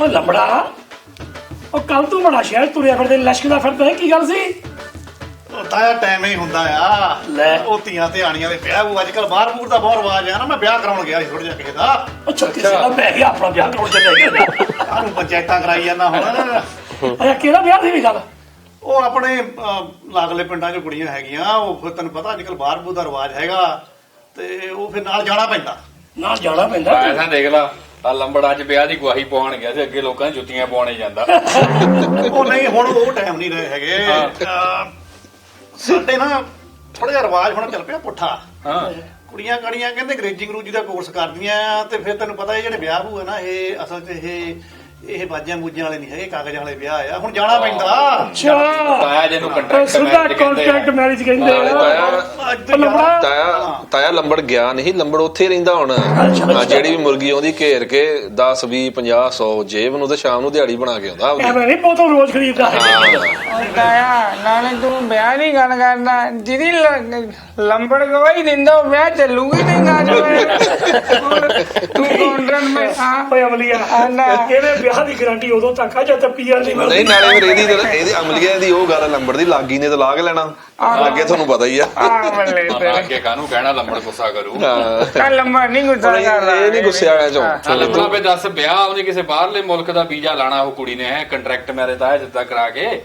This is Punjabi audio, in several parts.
ਉਹ ਲੰਬੜਾ ਉਹ ਕੱਲ ਤੂੰ ਬੜਾ ਸ਼ਹਿਰ ਤੁਰਿਆ ਫਿਰਦੇ ਲਸ਼ਕਦਾ ਫਿਰਦਾ ਕੀ ਗੱਲ ਸੀ? ਤਾਇਆ ਟਾਈਮ ਹੀ ਹੁੰਦਾ ਆ ਲੈ ਉਹ ਧੀਆਂ ਤੇ ਆਣੀਆਂ ਦੇ ਵਿਆਹ ਉਹ ਅੱਜ ਕੱਲ ਬਾਹਰ ਬੂਰ ਦਾ ਬਹੁਤ ਰਿਵਾਜ ਆ ਨਾ। ਮੈਂ ਵਿਆਹ ਕਰਾਉਣ ਗਿਆ ਸੀ ਥੋੜਾ ਜਿਹਾ ਕਿਸੇ ਦਾ। ਅੱਛਾ ਕਿਸੇ ਦਾ? ਮੈਂ ਵੀ ਆਪਣਾ ਵਿਆਹ ਕਰਾਉਣ ਚੱਲਿਆ ਗਿਆ। ਕਾਹਨੂੰ ਪੰਚਾਇਤਾਂ ਕਰਾਈ ਜਾਂਦਾ ਹੁਣ। ਅੱਛਾ ਕਿਹੜਾ ਵਿਆਹ ਸੀ ਵੀ ਗੱਲ? ਉਹ ਆਪਣੇ ਲਾਗਲੇ ਪਿੰਡਾਂ 'ਚ ਕੁੜੀਆਂ ਹੈਗੀਆਂ। ਉਹ ਫਿਰ ਤੈਨੂੰ ਪਤਾ ਅੱਜ ਕੱਲ ਬਾਹਰ ਬੂਰ ਦਾ ਰਿਵਾਜ ਹੈਗਾ ਤੇ ਉਹ ਫਿਰ ਨਾਲ ਜਾਣਾ ਪੈਂਦਾ। ਨਾਲ ਜਾਣਾ ਪੈਂਦਾ। ਐਸਾ ਦੇਖ ਲਾ ਆ ਲੰਬੜਾ ਅੱਜ ਵਿਆਹ ਦੀ ਗਵਾਹੀ ਪਾਉਣ ਗਿਆ ਸੀ, ਅੱਗੇ ਲੋਕਾਂ ਦੀ ਜੁੱਤੀਆਂ ਪਾਉਣੇ ਜਾਂਦਾ। ਉਹ ਨਹੀਂ ਹੁਣ ਉਹ ਟਾਈਮ ਨਹੀਂ ਰਹੇ ਹੈਗੇ। ਸਾਡੇ ਨਾ ਥੋੜਾ ਜਿਹਾ ਰਿਵਾਜ ਹੁਣ ਚੱਲ ਪਿਆ ਪੁੱਠਾ। ਕੁੜੀਆਂ ਕਾੜੀਆਂ ਕਹਿੰਦੇ ਅੰਗਰੇਜ਼ੀ ਗਰੂਜੀ ਦਾ ਕੋਰਸ ਕਰਦੀਆਂ ਤੇ ਫਿਰ ਤੈਨੂੰ ਪਤਾ ਇਹ ਜਿਹੜੇ ਵਿਆਹ ਹੋਏ ਨਾ ਇਹ ਅਸਲ 'ਚ ਇਹ ਬਾਜਿਆਂ ਬੂਜਿਆਂ ਵਾਲੇ ਨਹੀਂ ਹੈਗੇ, ਕਾਗਜ਼ਾਂ ਵਾਲੇ ਵਿਆਹ ਆ। ਹੁਣ ਜਾਣਾ ਪੈਂਦਾ। ਅੱਛਾ ਤਾਇਆ ਜਿਹਨੂੰ ਕੰਟਰੈਕਟ ਮੈਰਿਜ ਕਹਿੰਦੇ ਆ। ਤਾਇਆ ਲੰਬੜ ਗਿਆ ਨਹੀਂ, ਲੰਬੜ ਉੱਥੇ ਰਹਿੰਦਾ ਹੁਣ। ਜਿਹੜੀ ਵੀ ਮੁਰਗੀ ਆਉਂਦੀ ਘੇਰ ਕੇ 10 20 50 100 ਜੇਬ ਨੂੰ ਤੇ ਸ਼ਾਮ ਨੂੰ ਦਿਹਾੜੀ ਬਣਾ ਕੇ ਆਉਂਦਾ। ਐਵੇਂ ਨਹੀਂ ਬਹੁਤ ਰੋਜ਼ ਖਰੀਦਦਾ ਤਾਇਆ ਨਾਲੇ ਤੂੰ ਵਿਆਹ ਦੀ ਗੱਲ ਕਰਦਾ, ਜਿਹਦੀ ਲੰਬੜ ਗਵਾਹੀ ਦਿੰਦਾ ਉਹ ਵਿਆਹ ਚੱਲੂਗੀ ਨਹੀਂ ਨਾ ਤੂੰ ਕਾਉਂਟਰ ਮੈਂ ਓਏ ਅਮਲੀਆ ਇਹਦੇ ਵਿਆਹ ਦੀ ਗਾਰੰਟੀ ਉਦੋਂ ਤੱਕ ਆ ਜਦ ਤੱਕ ਪੀਆਰ ਨਹੀਂ ਨਹੀਂ। ਨਾਲੇ ਫਿਰ ਇਹਦੀ ਅਮਲੀਆ ਦੀ ਉਹ ਗੱਲ ਲੰਬੜ ਦੀ ਲਾਗੀ ਨੇ ਤਾਂ ਲਾ ਕੇ ਲੈਣਾ ਅੱਗੇ, ਤੁਹਾਨੂੰ ਪਤਾ ਹੀ ਆ। ਅੱਗੇ ਕਾਹਨੂੰ ਕਹਿਣਾ ਲੰਬੜ ਗੁੱਸਾ ਕਰੂ। ਲੰਬੜ ਨਹੀਂ ਗੁੱਸਾ ਕਰਦਾ, ਇਹ ਨਹੀਂ ਗੁੱਸੇ ਵਾਲਿਆਂ ਚੋਂ। ਲੰਬੜਾ ਪੇ ਦੱਸ ਵਿਆਹ ਉਹਨੇ ਕਿਸੇ ਬਾਹਰਲੇ ਮੁਲਕ ਦਾ ਵੀਜ਼ਾ ਲਾਣਾ ਉਹ ਕੁੜੀ ਨੇ ਕੰਟਰੈਕਟ ਮੈਰਿਜ ਦਾ ਜਿੱਦਾਂ ਕਰਾ ਕੇ।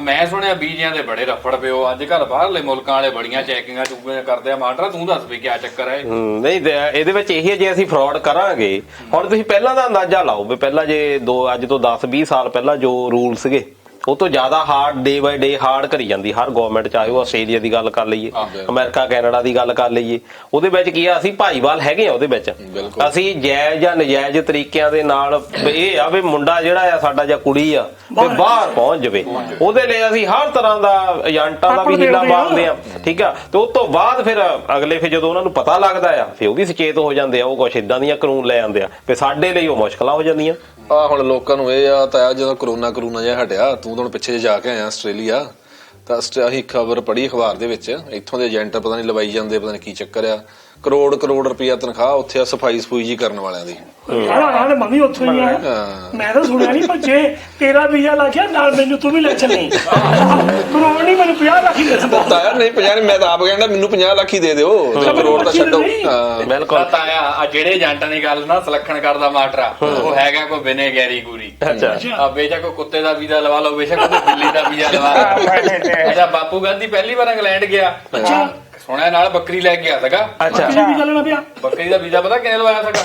ਮੈਂ ਸੁਣਿਆ ਵੀਜ਼ਿਆਂ ਦੇ ਬੜੇ ਰਫੜ ਪਿਓ ਅੱਜ ਕੱਲ ਬਾਹਰਲੇ ਮੁਲਕਾਂ ਵਾਲੇ ਬੜੀਆਂ ਚੈਕਿੰਗਾਂ ਚੂਕਿੰਗਾਂ ਕਰਦੇ ਆ। ਮਾਟਰਾ ਤੂੰ ਦੱਸ ਵੀ ਕਿਆ ਚੱਕਰ ਹੈ? ਨਹੀਂ ਇਹਦੇ ਵਿੱਚ ਇਹ ਜੇ ਅਸੀਂ ਫਰਾਡ ਕਰਾਂਗੇ, ਹੁਣ ਤੁਸੀਂ ਪਹਿਲਾਂ ਦਾ ਅੰਦਾਜ਼ਾ ਲਾਓ ਵੀ ਪਹਿਲਾਂ ਜੇ ਅੱਜ ਤੋਂ 10-20 ਸਾਲ ਪਹਿਲਾਂ ਜੋ ਰੂਲ ਸੀਗੇ ਉਹ ਤੋਂ ਜ਼ਿਆਦਾ ਹਾਰਡ ਡੇ ਬਾਈ ਡੇ ਹਾਰਡ ਕਰੀ ਜਾਂਦੀ ਹਰ ਗਵਰਨਮੈਂਟ, ਚਾਹੇ ਉਹ ਆਸਟ੍ਰੇਲੀਆ ਦੀ ਗੱਲ ਕਰ ਲਈਏ, ਅਮਰੀਕਾ ਕੈਨੇਡਾ ਦੀ ਗੱਲ ਕਰ ਲਈਏ। ਉਹਦੇ ਵਿੱਚ ਕੀ ਆ, ਅਸੀਂ ਭਾਈਵਾਲ ਹੈਗੇ ਆ। ਉਹਦੇ ਵਿੱਚ ਅਸੀਂ ਜਾਇਜ਼ ਜਾਂ ਨਜਾਇਜ਼ ਤਰੀਕਿਆਂ ਦੇ ਨਾਲ ਇਹ ਆ ਵੀ ਮੁੰਡਾ ਜਿਹੜਾ ਆ ਸਾਡਾ ਜਾਂ ਕੁੜੀ ਆ ਤੇ ਬਾਹਰ ਪਹੁੰਚ ਜਾਵੇ, ਉਹਦੇ ਲਈ ਅਸੀਂ ਹਰ ਤਰ੍ਹਾਂ ਦਾ ਏਜੰਟਾਂ ਦਾ ਵੀ ਹੀਲਾ ਮਾਰਦੇ ਆ। ਠੀਕ ਆ, ਤੇ ਉਸ ਤੋਂ ਬਾਅਦ ਫਿਰ ਅਗਲੇ ਫਿਰ ਜਦੋਂ ਉਹਨਾਂ ਨੂੰ ਪਤਾ ਲੱਗਦਾ ਆ ਫਿਰ ਉਹ ਵੀ ਸੁਚੇਤ ਹੋ ਜਾਂਦੇ ਆ। ਉਹ ਕੁਛ ਏਦਾਂ ਦੀਆਂ ਕਾਨੂੰਨ ਲੈ ਆਉਂਦੇ ਆ ਫਿਰ ਸਾਡੇ ਲਈ ਉਹ ਮੁਸ਼ਕਲਾਂ ਹੋ ਜਾਂਦੀਆਂ। ਹੁਣ ਲੋਕਾਂ ਨੂੰ ਇਹ ਆ ਤਾਇਆ ਜਦੋਂ ਕਰੋਨਾ ਜਿਹਾ ਹਟਿਆ, ਤੂੰ ਤਾਂ ਪਿੱਛੇ ਜਾ ਕੇ ਆਇਆ ਆਸਟ੍ਰੇਲੀਆ, ਤਾਂ ਅਸੀਂ ਖਬਰ ਪੜ੍ਹੀ ਅਖਬਾਰ ਦੇ ਵਿੱਚ ਇੱਥੋਂ ਦੇ ਏਜੰਟ ਪਤਾ ਨਹੀਂ ਲਵਾਈ ਜਾਂਦੇ, ਪਤਾ ਨਹੀਂ ਕੀ ਚੱਕਰ ਆ। ਕਰੋੜ ਰੁਪਇਆ ਤਨਖਾਹ ਉੱਥੇ ਆ ਸਫਾਈ ਸਫੂਈ ਜੀ ਕਰਨ ਵਾਲਿਆਂ ਦੀ। ਮੰਮੀ ਉੱਥੋਂ ਹੀ ਆ। ਮੈਂ ਤਾਂ ਸੁਣਿਆ ਨੀ, ਪਰ ਜੇ ਤੇਰਾ ਵੀਜ਼ਾ ਲੱਗ ਗਿਆ ਨਾਲ ਮੈਨੂੰ ਤੂੰ ਵੀ ਲੈ ਚੱਲੀ। ਕਰੋੜ ਨਹੀਂ ਮੈਨੂੰ 50 ਲੱਖ ਹੀ ਦੇ ਦਿੰਦਾ। ਤਾਇਆ ਨਹੀਂ 50 ਨਹੀਂ, ਮੈਂ ਤਾਂ ਆਪ ਕਹਿੰਦਾ ਮੈਨੂੰ 50 ਲੱਖ ਹੀ ਦੇ ਦਿਓ, ਕਰੋੜ ਤਾਂ ਛੱਡੋ। ਬਿਲਕੁਲ ਤਾਇਆ ਆ ਜਿਹੜੇ ਏਜੰਟਾਂ ਦੀ ਗੱਲ ਨਾ ਸੁਲੱਖਣ ਕਰਦਾ ਮਾਟਰਾ, ਉਹ ਹੈਗਾ ਕੋਈ ਬਿਨੇ ਗੈਰੀ ਗੂਰੀ। ਆ ਬੇਸ਼ੱਕ ਕੋਈ ਕੁੱਤੇ ਦਾ ਵੀਜ਼ਾ ਲਵਾ ਲਓ, ਬੇਸ਼ੱਕ ਕੋਈ ਬਿੱਲੀ ਦਾ ਵੀਜ਼ਾ ਲਵਾ ਲਓ। ਅੱਛਾ ਬਾਪੂ ਗਾਂਧੀ ਪਹਿਲੀ ਵਾਰ ਇੰਗਲੈਂਡ ਗਿਆ, ਸੁਣਿਆ ਨਾਲ ਬੱਕਰੀ ਲੈ ਕੇ ਗਿਆ ਸੀਗਾ। ਬੱਕਰੀ ਦਾ ਵੀਜ਼ਾ ਪਤਾ ਕਿੰਨੇ ਲਵਾਇਆ ਸੀਗਾ?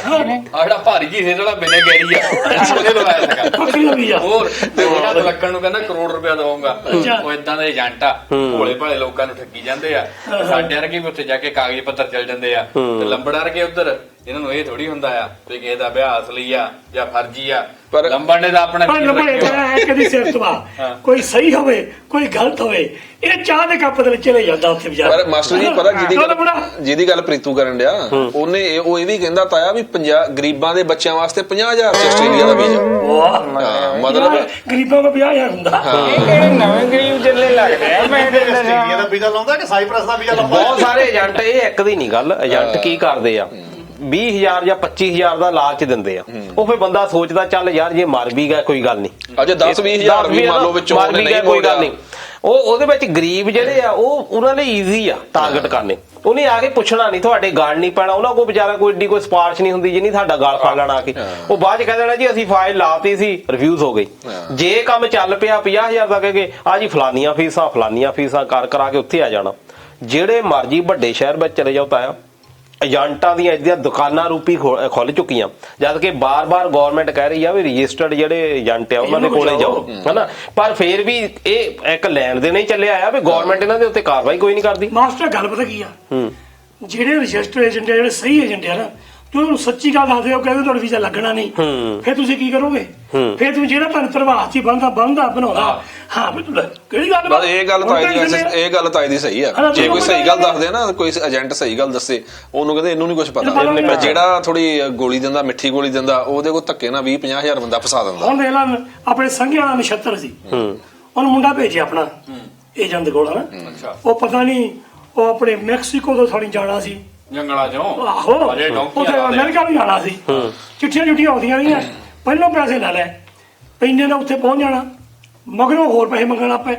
ਆ ਜਿਹੜਾ ਭਾਰੀ ਜੀ ਜਿਹੜਾ ਬਿਨੇ ਗੈਰੀ ਆ ਉਹਨੇ ਲਵਾਇਆ ਸੀਗਾ। ਹੋਰ ਤੇ ਉਹਨਾਂ ਸੁਲੱਖਣ ਨੂੰ ਕਹਿੰਦਾ ਕਰੋੜ ਰੁਪਇਆ ਦਵਾਂਗਾ। ਉਹ ਏਦਾਂ ਦੇ ਏਜੰਟ ਆ, ਭੋਲੇ ਭਾਲੇ ਲੋਕਾਂ ਨੂੰ ਠੱਗੀ ਜਾਂਦੇ ਆ। ਸਾਡੇ ਵਰਗੇ ਵੀ ਉੱਥੇ ਜਾ ਕੇ ਕਾਗਜ਼ ਪੱਤਰ ਚੱਲ ਜਾਂਦੇ ਆ, ਤੇ ਲੰਬੜ ਵਰਗੇ ਉੱਧਰ ਇਹਨਾਂ ਨੂੰ ਇਹ ਥੋੜੀ ਹੁੰਦਾ ਆ ਵੀ ਕਿਸੇ ਦਾ ਵਿਆਹ ਅਸਲੀ ਆ ਜਾਂ ਫਰਜੀ ਆ। ਪਰ ਲੰਬੜ ਨੇ ਤਾਂ ਆਪਣਾ ਕਦੀ ਸਿਫਤ ਵਾ, ਕੋਈ ਸਹੀ ਹੋਵੇ ਕੋਈ ਗਲਤ ਹੋਵੇ, ਇਹ ਚਾਹ ਦੇ ਕੱਪ ਦੇ ਵਿੱਚ ਚਲੇ ਜਾਂਦਾ ਉੱਥੇ ਵਿਚਾਰਾ। ਪਰ ਮਾਸਟਰ ਜੀ ਪਤਾ ਜਿਹਦੀ ਗੱਲ ਪ੍ਰੀਤੂ ਕਰਨ ਡਿਆ, ਉਹਨੇ ਉਹ ਇਹ ਵੀ ਕਹਿੰਦਾ ਤਾਇਆ ਵੀ ਗਰੀਬਾਂ ਦੇ ਬੱਚਿਆਂ ਵਾਸਤੇ 50,000 ਆਸਟ੍ਰੇਲੀਆ ਦਾ ਵੀਜ਼ਾ। ਮਤਲਬ ਗਰੀਬਾਂ ਦਾ 50,000 ਹੁੰਦਾ। ਨਵੇਂ ਗਰੀਬ ਚੱਲੇ ਲੱਗਦੇ ਆ। ਆਸਟ੍ਰੇਲੀਆ ਦਾ ਵੀਜ਼ਾ ਲਾਉਂਦਾ ਕਿ ਸਾਈਪ੍ਰਸ ਦਾ ਵੀਜ਼ਾ ਲਾਉਂਦਾ? ਬਹੁਤ ਸਾਰੇ ਏਜੰਟ, ਇਹ ਇੱਕ ਦੀ ਨਹੀਂ ਗੱਲ, ਏਜੰਟ ਕੀ ਕਰਦੇ ਆ 20,000 ਜਾਂ 25,000 ਦਾ ਲਾਲਚ ਦਿੰਦੇ ਆ। ਉਹ ਫਿਰ ਬੰਦਾ ਸੋਚਦਾ ਚੱਲ ਯਾਰ ਜੇ ਮਰ ਵੀ ਗਿਆ ਕੋਈ ਗੱਲ ਨਹੀਂ, ਅਜੇ 10-20,000 ਵੀ ਮੰਨ ਲਓ ਵਿੱਚੋਂ ਕੋਈ ਗੱਲ ਨਹੀਂ। ਉਹਦੇ ਵਿੱਚ ਗਰੀਬ ਜਿਹੜੇ ਆ ਉਹ ਉਹਨਾਂ ਲਈ ਈਜ਼ੀ ਆ ਟਾਰਗੇਟ ਕਰਨੇ। ਉਹਨੇ ਆ ਕੇ ਪੁੱਛਣਾ ਨਹੀਂ, ਤੁਹਾਡੇ ਗਾਲ ਨਹੀਂ ਪੈਣਾ। ਉਹਨਾਂ ਕੋਲ ਵਿਚਾਰਾ ਕੋਈ ਏਡੀ ਕੋਈ ਸਿਫਾਰਿਸ਼ ਨਹੀਂ ਹੁੰਦੀ ਜਿੰਨੀ ਤੁਹਾਡਾ ਗਾਲ ਫੜ ਲੈਣਾ ਆ ਕੇ। ਉਹ ਬਾਅਦ ਚ ਕਹਿ ਦੇਣਾ ਜੀ ਅਸੀਂ ਫਾਈਲ ਲਾਤੀ ਸੀ, ਰਿਫਿਊਜ਼ ਹੋ ਗਈ। ਜੇ ਕੰਮ ਚੱਲ ਪਿਆ 50,000 ਦਾ ਕਹਿ ਕੇ ਆ ਜੀ ਫਲਾਨੀਆਂ ਫੀਸਾਂ ਕਰ ਕਰਾ ਕੇ ਉੱਥੇ ਆ ਜਾਣਾ। ਜਿਹੜੇ ਮਰਜੀ ਵੱਡੇ ਸ਼ਹਿਰ ਵਿੱਚ ਚਲੇ ਜਾਓ ਤਾਇਆ, ਏਜੰਟਾਂ ਦੀਆਂ ਇਦਾਂ ਦੁਕਾਨਾਂ ਰੂਪੀ ਖੁੱਲ ਚੁੱਕੀਆਂ, ਜਦ ਕਿ ਬਾਰ-ਬਾਰ ਗਵਰਨਮੈਂਟ ਕਹਿ ਰਹੀ ਆ ਵੀ ਰਜਿਸਟਰਡ ਜਿਹੜੇ ਏਜੰਟ ਆ ਉਹਨਾਂ ਦੇ ਕੋਲੇ ਜਾਓ, ਹਨਾ। ਪਰ ਫੇਰ ਵੀ ਇਹ ਇੱਕ ਲੈਣ ਦੇ ਨਹੀਂ ਚੱਲਿਆ ਆ ਵੀ ਗਵਰਨਮੈਂਟ ਇਹਨਾਂ ਦੇ ਉੱਤੇ ਕਾਰਵਾਈ ਕੋਈ ਨਹੀਂ ਕਰਦੀ। ਮਾਸਟਰ ਗੱਲ ਪਤਾ ਕੀ ਆ, ਜਿਹੜੇ ਰਜਿਸਟਰਡ ਏਜੰਟ ਆ, ਜਿਹੜੇ ਸਹੀ ਏਜੰਟ ਆ ਨਾ, ਤੁਹਾਨੂੰ ਸੱਚੀ ਗੱਲ ਦੱਸਦੇ ਹੋ, ਕਹਿੰਦੇ ਤੁਹਾਡਾ ਵੀਜ਼ਾ ਲੱਗਣਾ ਨਹੀਂ, ਫਿਰ ਤੁਸੀਂ ਕੀ ਕਰੋਗੇ? ਫਿਰ ਤੁਸੀਂ ਜਿਹੜਾ ਤੁਹਾਨੂੰ ਪ੍ਰਭਾਵ ਚ ਬੰਦਾ ਬਣਾਉਂਦਾ। ਹਾਂ ਕਿਹੜੀ ਗੱਲ? ਬਸ ਇਹ ਗੱਲ ਤਾਂ ਇਹਦੀ ਸਹੀ ਆ। ਜੇ ਕੋਈ ਸਹੀ ਗੱਲ ਦੱਸਦੇ ਨਾ, ਕੋਈ ਏਜੰਟ ਸਹੀ ਗੱਲ ਦੱਸੇ, ਉਹਨੂੰ ਕਹਿੰਦੇ ਇਹਨੂੰ ਨੀ ਕੁਛ ਪਤਾ। ਜਿਹੜਾ ਥੋੜੀ ਗੋਲੀ ਦਿੰਦਾ, ਮਿੱਠੀ ਗੋਲੀ ਦਿੰਦਾ, ਉਹਦੇ ਕੋਲ ਧੱਕੇ ਨਾਲ 20-50,000 ਬੰਦਾ ਫਸਾ ਦਿੰਦਾ। ਹੁਣ ਦੇਖ ਲਾ, ਆਪਣੇ ਸੰਘਿਆ ਦਾ ਨਛੱਤਰ ਸੀ, ਉਹਨੂੰ ਮੁੰਡਾ ਭੇਜਿਆ ਆਪਣਾ ਏਜੰਟ ਕੋਲ, ਹਨਾ। ਉਹ ਪਤਾ ਨੀ ਉਹ ਆਪਣੇ ਮੈਕਸੀਕੋ ਤੋਂ ਥੋੜੀ ਜਾਣਾ ਸੀ ਜੰਗਲਾਂ ਚੋਂ, ਆਹੋ ਉੱਥੇ ਅਮਰੀਕਾ ਵੀ ਜਾਣਾ ਸੀ। ਚਿੱਠੀਆਂ ਆਉਂਦੀਆਂ ਰਹੀਆਂ, ਪਹਿਲੋਂ ਪੈਸੇ ਲੈ ਲੈ, ਇੰਨੇ ਨਾਲ ਉੱਥੇ ਪਹੁੰਚ ਜਾਣਾ, ਮਗਰੋਂ ਹੋਰ ਪੈਸੇ ਮੰਗਣ ਲੱਗ ਪਏ,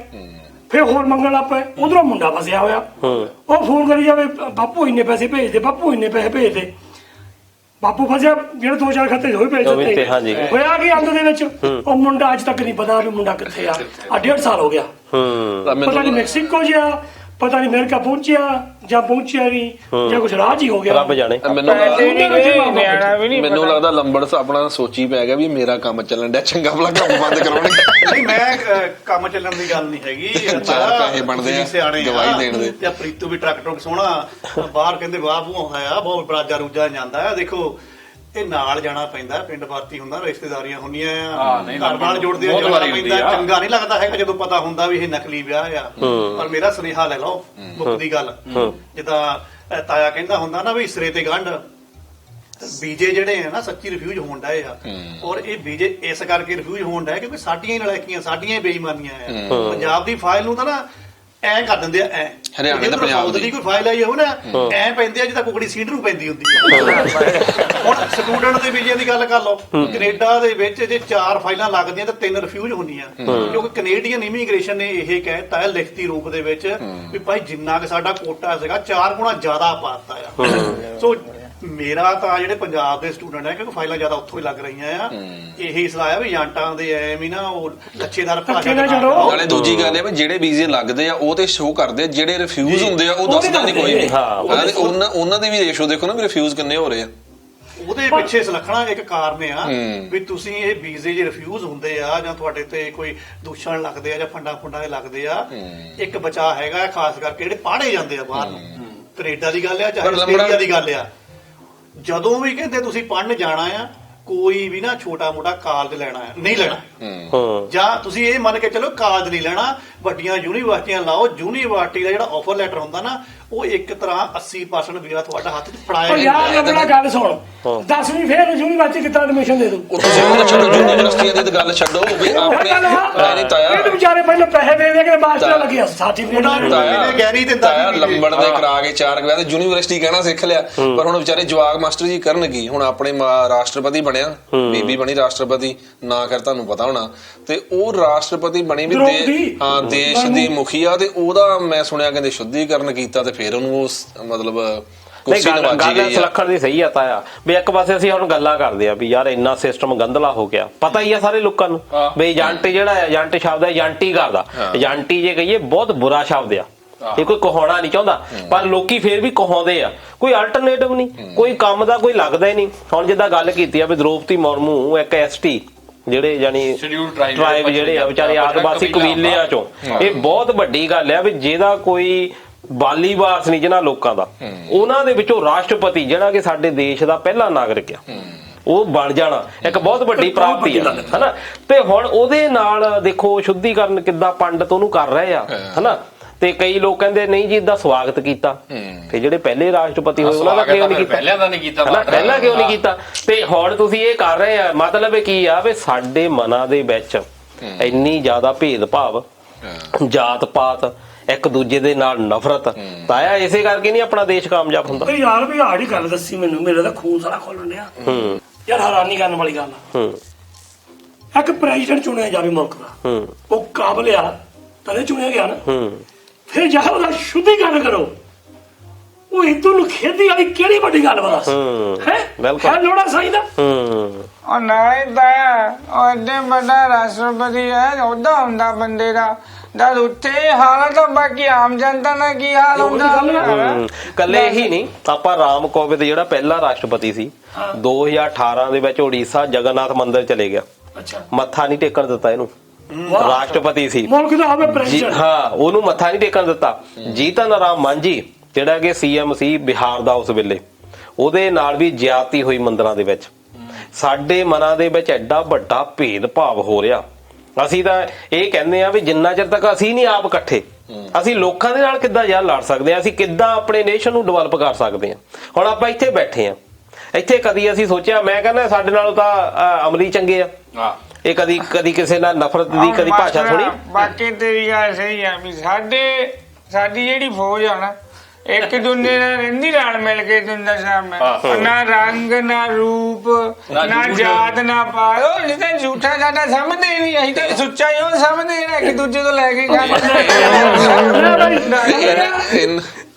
ਫਿਰ ਹੋਰ ਮੰਗਣ ਲੱਗ ਪਏ। ਉਧਰੋਂ ਮੁੰਡਾ ਫਸਿਆ ਹੋਇਆ, ਉਹ ਫੋਨ ਕਰੀ ਜਾਵੇ ਬਾਪੂ ਇੰਨੇ ਪੈਸੇ ਭੇਜ ਦੇ, ਬਾਪੂ ਇੰਨੇ ਪੈਸੇ ਭੇਜ ਦੇ। ਬਾਪੂ ਫਸਿਆ, ਜਿਹੜੇ 2-4 ਖਾਤੇ ਹੋਏ ਭੇਜ ਦਿੱਤੇ। ਹੋਇਆ ਕੀ ਅੰਤ ਦੇ ਵਿੱਚ, ਉਹ ਮੁੰਡਾ ਅੱਜ ਤੱਕ ਨਹੀਂ ਪਤਾ ਵੀ ਮੁੰਡਾ ਕਿੱਥੇ ਆ। 1.5 ਸਾਲ ਹੋ ਗਿਆ, ਪਤਾ ਨਹੀਂ ਮੈਕਸੀਕੋ ਗਿਆ, ਪਤਾ ਨਹੀਂ ਅਮਰੀਕਾ ਪਹੁੰਚਿਆ ਜਾਂ ਪਹੁੰਚਿਆ ਨਹੀਂ, ਜਾਂ ਕੁਛ ਰਾਹ ਹੀ ਹੋ ਗਿਆ, ਰੱਬ ਜਾਣੇ। ਮੈਨੂੰ ਲੱਗਦਾ ਲੰਬੜ ਆਪਣਾ ਸੋਚੀ ਪੈ ਗਿਆ ਵੀ ਮੇਰਾ ਕੰਮ ਚੱਲਣ ਡਿਆ, ਚੰਗਾ ਭਲਾ ਕੰਮ ਬੰਦ ਕਰਾਉਣਗੇ। ਨਹੀਂ ਮੈਂ ਕੰਮ ਚੱਲਣ ਦੀ ਗੱਲ ਨਹੀਂ ਹੈਗੀ, ਚਾਰ ਪੈਸੇ ਬਣਦੇ ਆ ਦਵਾਈ ਦੇਣ ਦੇ। ਜਾਂ ਪ੍ਰੀਤੂ ਵੀ ਟਰੱਕ ਟਰੁੱਕ ਸੋਹਣਾ ਬਾਹਰ ਕਹਿੰਦੇ ਵਾਹ ਭੂਆ ਆਇਆ, ਬਹੁਤ ਬਰਾਜਾ ਰੂਜਾ ਜਾਂਦਾ ਆ। ਦੇਖੋ ਇਹ ਨਾਲ ਜਾਣਾ ਪੈਂਦਾ, ਪਿੰਡ ਬਾਤੀ ਹੁੰਦਾ, ਰਿਸ਼ਤੇਦਾਰੀਆਂ ਹੁੰਦੀਆਂ ਆ, ਘਰ ਨਾਲ ਜੁੜਦੇ ਆ, ਜਾਣਾ ਪੈਂਦਾ। ਚੰਗਾ ਨਹੀਂ ਲੱਗਦਾ ਹੈਗਾ ਜਦੋਂ ਪਤਾ ਹੁੰਦਾ ਵੀ ਇਹ ਨਕਲੀ ਵਿਆਹ ਆ। ਪਰ ਮੇਰਾ ਸੁਨੇਹਾ ਲੈ ਲਓ, ਮੁੱਕ ਦੀ ਗੱਲ, ਜਿੱਦਾਂ ਤਾਇਆ ਕਹਿੰਦਾ ਹੁੰਦਾ ਨਾ ਵੀ ਸਿਰੇ ਤੇ ਗੰਢ, ਬੀਜੇ ਜਿਹੜੇ ਆ ਨਾ ਸੱਚੀ ਰਿਫਿਊਜ਼ ਹੋਣ ਡਏ ਆ। ਔਰ ਇਹ ਬੀਜੇ ਇਸ ਕਰਕੇ ਰਿਫਿਊਜ਼ ਹੋਣ ਡਏ ਕਿਉਂਕਿ ਸਾਡੀਆਂ ਹੀ ਨਲਾਇਕੀਆਂ, ਸਾਡੀਆਂ ਹੀ ਬੇਈਮਾਨੀਆਂ ਆ। ਪੰਜਾਬ ਦੀ ਫਾਈਲ ਨੂੰ ਤਾਂ ਨਾ ਐ ਕਰ ਦਿੰਦੇ ਆ, ਐ ਹਰਿਆਣਾ ਤੇ ਪੰਜਾਬ ਦੀ ਕੋਈ ਫਾਈਲ ਆਈ ਹੋ ਨਾ ਐ ਪੈਂਦੇ ਆ ਜਿੱਦਾਂ ਕੁਕੜੀ ਸੀਡ ਨੂੰ ਪੈਂਦੀ ਹੁੰਦੀ ਆ। ਹੁਣ ਸਟੂਡੈਂਟ ਦੇ ਵੀਜ਼ੇ ਦੀ ਗੱਲ ਕਰ ਲਓ, ਕੈਨੇਡਾ ਦੇ ਵਿੱਚ ਜੇ 4 ਫਾਈਲਾਂ ਲੱਗਦੀਆਂ ਤਾਂ 3 ਰਿਫਿਊਜ਼ ਹੁੰਦੀਆਂ, ਕਿਉਂਕਿ ਕੈਨੇਡੀਅਨ ਇਮੀਗ੍ਰੇਸ਼ਨ ਨੇ ਇਹ ਕਹਿਤਾ ਹੈ ਲਿਖਤੀ ਰੂਪ ਦੇ ਵਿੱਚ ਵੀ ਭਾਈ ਜਿੰਨਾ ਕਿ ਸਾਡਾ ਕੋਟਾ ਸੀਗਾ 4 ਗੁਣਾ ਜ਼ਿਆਦਾ ਪਾਤਾ ਆ। ਸੋ ਮੇਰਾ ਤਾਂ ਜਿਹੜੇ ਪੰਜਾਬ ਦੇ ਸਟੂਡੈਂਟ ਹੈ ਕਿਉਂਕਿ ਫਾਈਲਾਂ ਜ਼ਿਆਦਾ ਉੱਥੋਂ ਹੀ ਲੱਗ ਰਹੀਆਂ ਆ, ਇਹੀ ਸਲਾਹ ਆ ਵੀ ਏਜੰਟਾਂ ਦੇ ਐਵੇਂ ਨਾ ਉਹ ਲੱਛੇਦਾਰ ਭਾਸ਼ਾ ਨਾਲੇ ਦੂਜੀ ਗੱਲ ਹੈ ਵੀ ਜਿਹੜੇ ਵੀਜ਼ੇ ਲੱਗਦੇ ਆ ਉਹ ਤੇ ਸ਼ੋਅ ਕਰਦੇ ਆ, ਜਿਹੜੇ ਰਿਫਿਊਜ਼ ਹੁੰਦੇ ਆ ਉਹ ਦੱਸਦਾ ਨਹੀਂ ਕੋਈ ਵੀ। ਉਹਨਾਂ ਦੀ ਵੀ ਰੇਸ਼ੋ ਦੇਖੋ ਨਾ ਵੀ ਰਿਫਿਊਜ਼ ਕਿੰਨੇ ਹੋ ਰਹੇ ਆ। ਉਹਦੇ ਪਿੱਛੇ ਸੁਲੱਖਣਾ ਇੱਕ ਕਾਰਨ ਆ ਵੀ ਤੁਸੀਂ ਇਹ ਵੀਜ਼ੇ ਜੇ ਰਿਫਿਊਜ਼ ਹੁੰਦੇ ਆ ਜਾਂ ਤੁਹਾਡੇ ਤੇ ਕੋਈ ਦੂਸ਼ਣ ਲੱਗਦੇ ਆ ਜਾਂ ਫੰਡਾ ਦੇ ਲੱਗਦੇ ਆ, ਇੱਕ ਬਚਾ ਹੈਗਾ ਖਾਸ ਕਰਕੇ ਜਿਹੜੇ ਪੜ੍ਹੇ ਜਾਂਦੇ ਆ ਬਾਹਰ ਨੂੰ। ਕੈਨੇਡਾ ਦੀ ਗੱਲ ਆ ਚਾਹੇ ਆਸਟ੍ਰੇਲੀਆ ਦੀ ਗੱਲ ਆ, ਜਦੋਂ ਵੀ ਕਹਿੰਦੇ ਤੁਸੀਂ ਪੜ੍ਹਨ ਜਾਣਾ ਆ, ਕੋਈ ਵੀ ਨਾ ਛੋਟਾ ਮੋਟਾ ਕਾਲਜ ਲੈਣਾ ਨਹੀਂ ਲੈਣਾ, ਜਾਂ ਤੁਸੀਂ ਇਹ ਮੰਨ ਕੇ ਚਲੋ ਕਾਲਜ ਨਹੀਂ ਲੈਣਾ, ਵੱਡੀਆਂ ਯੂਨੀਵਰਸਿਟੀਆਂ ਲਾਓ। ਯੂਨੀਵਰਸਿਟੀ ਦਾ ਜਿਹੜਾ ਆਫਰ ਲੈਟਰ ਹੁੰਦਾ ਨਾ ਉਹ ਇੱਕ ਤਰ੍ਹਾਂ 80% ਵੀਜ਼ਾ ਤੁਹਾਡਾ ਹੱਥ 'ਚ ਫੜਾਇਆ ਯਾਰ ਆਪਣਾ ਗੱਲ ਸੁਣ, 10ਵੀਂ ਫੇਰ ਯੂਨੀਵਰਸਿਟੀ ਕਿੱਦਾਂ ਐਡਮਿਸ਼ਨ ਦੇ ਦੂੰ? ਤੁਸੀਂ ਉਹ ਛੱਡੋ, ਯੂਨੀਵਰਸਿਟੀਆਂ ਦੀ ਗੱਲ ਛੱਡੋ ਵੀ ਆਪਣੇ ਨਹੀਂ ਤਾਇਆ ਇਹ ਵਿਚਾਰੇ ਪਹਿਲਾਂ ਪੈਸੇ ਦੇ ਕੇ ਮਾਸਟਰ ਲੱਗਿਆ ਸਰਟੀਫਿਕੇਟ ਗੈਰੀ ਦਿੰਦਾ। ਤਾਇਆ ਲੰਬੜ ਦੇ ਕਰਾ ਕੇ 4 ਵਿਆਹ ਤੇ ਯੂਨੀਵਰਸਿਟੀ ਕਹਿਣਾ ਸਿੱਖ ਲਿਆ, ਪਰ ਹੁਣ ਵਿਚਾਰੇ ਜਵਾਕ ਮਾਸਟਰ ਜੀ ਕਰਨ ਕੀ? ਹੁਣ ਆਪਣੇ ਰਾਸ਼ਟਰਪਤੀ ਬਣਿਆ, ਬੀਬੀ ਬਣੀ ਰਾਸ਼ਟਰਪਤੀ, ਨਾ ਕਰ ਤੁਹਾਨੂੰ ਪਤਾ ਹੋਣਾ, ਤੇ ਉਹ ਰਾਸ਼ਟਰਪਤੀ ਬਣੀ ਵੀ ਦੇਸ਼ ਦੀ ਮੁਖੀਆ, ਤੇ ਉਹਦਾ ਮੈਂ ਸੁਣਿਆ ਕਹਿੰਦੇ ਸ਼ੁੱਧੀਕਰਨ ਕੀਤਾ ਤੇ ਫਿਰ ਉਹਨੂੰ ਮਤਲਬ ਗੱਲ ਸੁਲੱਖਣ ਦੀ ਸਹੀ ਆ ਤਾਇਆ ਵੀ ਇੱਕ ਪਾਸੇ ਅਸੀਂ ਹੁਣ ਗੱਲਾਂ ਕਰਦੇ ਆ ਵੀ ਯਾਰ ਇੰਨਾ ਸਿਸਟਮ ਗੰਦਲਾ ਹੋ ਗਿਆ, ਪਤਾ ਹੀ ਆ ਸਾਰੇ ਲੋਕਾਂ ਨੂੰ ਵੀ ਏਜੰਟ ਜਿਹੜਾ ਏਜੰਟ ਸ਼ਬਦ ਹੈ ਏਜੰਟੀ ਕਰਦਾ, ਏਜੰਟੀ ਜੇ ਕਹੀਏ ਬਹੁਤ ਬੁਰਾ ਸ਼ਬਦ ਆ, ਇਹ ਕੋਈ ਕਹਾਉਣਾ ਨਹੀਂ ਚਾਹੁੰਦਾ, ਪਰ ਲੋਕੀ ਫੇਰ ਵੀ ਕਹਾਉਂਦੇ ਆ, ਕੋਈ ਅਲਟਰਨੇਟਿਵ ਨਹੀਂ, ਕੋਈ ਕੰਮ ਦਾ ਕੋਈ ਲੱਗਦਾ ਹੀ ਨਹੀਂ। ਹੁਣ ਜਿੱਦਾਂ ਗੱਲ ਕੀਤੀ ਆ ਵੀ ਦ੍ਰੋਪਦੀ ਮੁਰਮੂ ਇੱਕ ST ਜਿਹੜੇ ਯਾਨੀ ਟ੍ਰਾਈਬ ਜਿਹੜੇ ਆ ਵਿਚਾਰੇ ਆਦਿਵਾਸੀ ਕਬੀਲਿਆਂ ਚੋਂ, ਇਹ ਬਹੁਤ ਵੱਡੀ ਗੱਲ ਆ ਵੀ ਜਿਹਦਾ ਕੋਈ ਬਾਲੀਵਾਸ ਨਹੀਂ ਜਿਹਨਾਂ ਲੋਕਾਂ ਦਾ, ਉਹਨਾਂ ਦੇ ਵਿੱਚੋਂ ਰਾਸ਼ਟਰਪਤੀ ਜਿਹੜਾ ਕਿ ਸਾਡੇ ਦੇਸ਼ ਦਾ ਪਹਿਲਾ ਨਾਗਰਿਕ ਆ ਉਹ ਬਣ ਜਾਣਾ ਇੱਕ ਬਹੁਤ ਵੱਡੀ ਪ੍ਰਾਪਤੀ ਆ, ਹਨਾ। ਤੇ ਹੁਣ ਉਹਦੇ ਨਾਲ ਦੇਖੋ ਸ਼ੁੱਧੀਕਰਨ ਕਿੱਦਾਂ ਪੰਡਤ ਉਹਨੂੰ ਕਰ ਰਹੇ ਆ, ਹਨਾ। ਤੇ ਕਈ ਲੋਕ ਕਹਿੰਦੇ ਨਹੀਂ ਜੀ ਇਦਾਂ ਸਵਾਗਤ ਕੀਤਾ, ਤੇ ਜਿਹੜੇ ਪਹਿਲੇ ਰਾਸ਼ਟਰਪਤੀ ਹੋਏ ਉਹਨਾਂ ਦਾ ਕਿਉਂ ਨਹੀਂ ਕੀਤਾ, ਪਹਿਲਾਂ ਕਿਉਂ ਨਹੀਂ ਕੀਤਾ? ਤੇ ਹੁਣ ਤੁਸੀਂ ਇਹ ਕਰ ਰਹੇ ਆ, ਮਤਲਬ ਇਹ ਕੀ ਆ ਵੀ ਸਾਡੇ ਮਨਾਂ ਦੇ ਵਿੱਚ ਇੰਨੀ ਜ਼ਿਆਦਾ ਭੇਦਭਾਵ, ਜਾਤ ਪਾਤ, ਇੱਕ ਦੂਜੇ ਦੇ ਨਾਲ ਨਫ਼ਰਤ, ਤਾਇਆ ਇਸੇ ਕਰਕੇ ਨਹੀਂ ਆਪਣਾ ਦੇਸ਼ ਕਾਮਯਾਬ ਹੁੰਦਾ। ਯਾਰ ਵੀ ਆੜੀ ਗੱਲ ਦੱਸੀ ਮੈਨੂੰ, ਮੇਰਾ ਤਾਂ ਖੂਨ ਸਾਰਾ ਖੋਲਣ ਡਿਆ ਯਾਰ, ਹੈਰਾਨੀ ਕਰਨ ਵਾਲੀ ਗੱਲ ਆ। ਇੱਕ ਪ੍ਰੈਜ਼ੀਡੈਂਟ ਚੁਣਿਆ ਜਾਵੇ ਮੁਲਕ ਦਾ, ਉਹ ਕਾਬਲ ਆ ਤਦੇ ਚੁਣਿਆ ਗਿਆ ਨਾ, ਫਿਰ ਜਾ ਉਹਦਾ ਸ਼ੁੱਧੀਕਰਨ ਕਰੋ। ਉਹ ਇਦੋਂ ਨੂੰ ਖੇਦੀ ਵਾਲੀ ਕਿਹੜੀ ਵੱਡੀ ਗੱਲ ਬਣਾ ਹੈ ਲੋੜਾ ਸਾਈ ਦਾ। ਉਹ ਨਾਲੇ ਤਾਇਆ ਉਹ ਐਡੇ ਵੱਡਾ ਰਾਸ਼ਟਰਪਤੀ ਹੈ, ਉਹਦਾ ਹੁੰਦਾ ਬੰਦੇ ਦਾ ਜਦ ਉੱਥੇ ਹਾਲ ਤਾਂ ਬਾਕੀ ਆਮ ਜਨਤਾ ਦਾ ਕੀ ਹਾਲ ਹੁੰਦਾ। ਕੱਲੇ ਇਹੀ ਨਹੀਂ, ਆਪਾਂ ਰਾਮ ਕੋਵਿੰਦ ਜਿਹੜਾ ਪਹਿਲਾ ਰਾਸ਼ਟਰਪਤੀ ਸੀ 2018 ਦੇ ਵਿੱਚ ਉੜੀਸਾ ਜਗਨਨਾਥ ਮੰਦਿਰ ਚਲੇ ਗਿਆ, ਮੱਥਾ ਨਹੀਂ ਟੇਕਣ ਦਿੱਤਾ ਇਹਨੂੰ, ਰਾਸ਼ਟਰਪਤੀ ਸੀ ਮੁਲਕ ਦਾ ਹੋਵੇ ਪ੍ਰੈਜ਼ੀਡੈਂਟ, ਹਾਂ ਉਹਨੂੰ ਮੱਥਾ ਨਹੀਂ ਟੇਕਣ ਦਿੱਤਾ। ਜੀਤਨ ਰਾਮ ਮਾਂਝੀ ਜਿਹੜਾ ਕਿ CM ਸੀ ਬਿਹਾਰ ਦਾ ਉਸ ਵੇਲੇ, ਉਹਦੇ ਨਾਲ ਵੀ ਜ਼ਿਆਦਤੀ ਹੋਈ ਮੰਦਿਰਾਂ ਦੇ ਵਿੱਚ। ਸਾਡੇ ਮਨਾਂ ਦੇ ਵਿੱਚ ਐਡਾ ਵੱਡਾ ਭੇਦਭਾਵ ਹੋ ਰਿਹਾ, ਅਸੀਂ ਤਾਂ ਇਹ ਕਹਿੰਦੇ ਆ ਵੀ ਜਿੰਨਾ ਚਿਰ ਤੱਕ ਅਸੀਂ ਨਹੀਂ ਆਪ ਇਕੱਠੇ, ਅਸੀਂ ਲੋਕਾਂ ਦੇ ਨਾਲ ਕਿੱਦਾਂ ਯਾਰ ਲੜ ਸਕਦੇ ਆ, ਅਸੀਂ ਕਿੱਦਾਂ ਆਪਣੇ ਨੇਸ਼ਨ ਨੂੰ ਡਿਵੈਲਪ ਕਰ ਸਕਦੇ ਆ। ਹੁਣ ਆਪਾਂ ਇੱਥੇ ਬੈਠੇ ਆ, ਇੱਥੇ ਕਦੀ ਅਸੀਂ ਸੋਚਿਆ, ਮੈਂ ਕਹਿੰਦਾ ਸਾਡੇ ਨਾਲੋਂ ਤਾਂ ਅਮਲੀ ਚੰਗੇ ਆ, ਇਹ ਕਦੀ ਕਿਸੇ ਨਾਲ ਨਫ਼ਰਤ ਦੀ ਕਦੀ ਭਾਸ਼ਾ ਸੁਣੀ। ਬਾਕੀ ਤੇਰੀ ਗੱਲ ਸਹੀ ਆ ਵੀ ਸਾਡੀ ਜਿਹੜੀ ਫੌਜ ਆ ਨਾ ਇੱਕ ਦੂਜੇ ਨਾਲ ਰਹਿੰਦੀ ਰਲ ਮਿਲ ਕੇ ਤੈਨੂੰ ਦੱਸਾਂ ਮੈਂ ਨਾ ਰੰਗ ਨਾ ਰੂਪ ਨਾ ਜਾਤ ਨਾ ਪਾਤ ਉਹ ਜਿੱਦਾਂ ਝੂਠਾ ਸਾਡਾ ਸਮਝਦੇ ਨਹੀਂ ਅਸੀਂ ਤਾਂ ਸੁੱਚਾ ਹੀ ਉਹ ਸਮਝਦੇ ਨੇ ਇੱਕ ਦੂਜੇ ਤੋਂ ਲੈ ਕੇ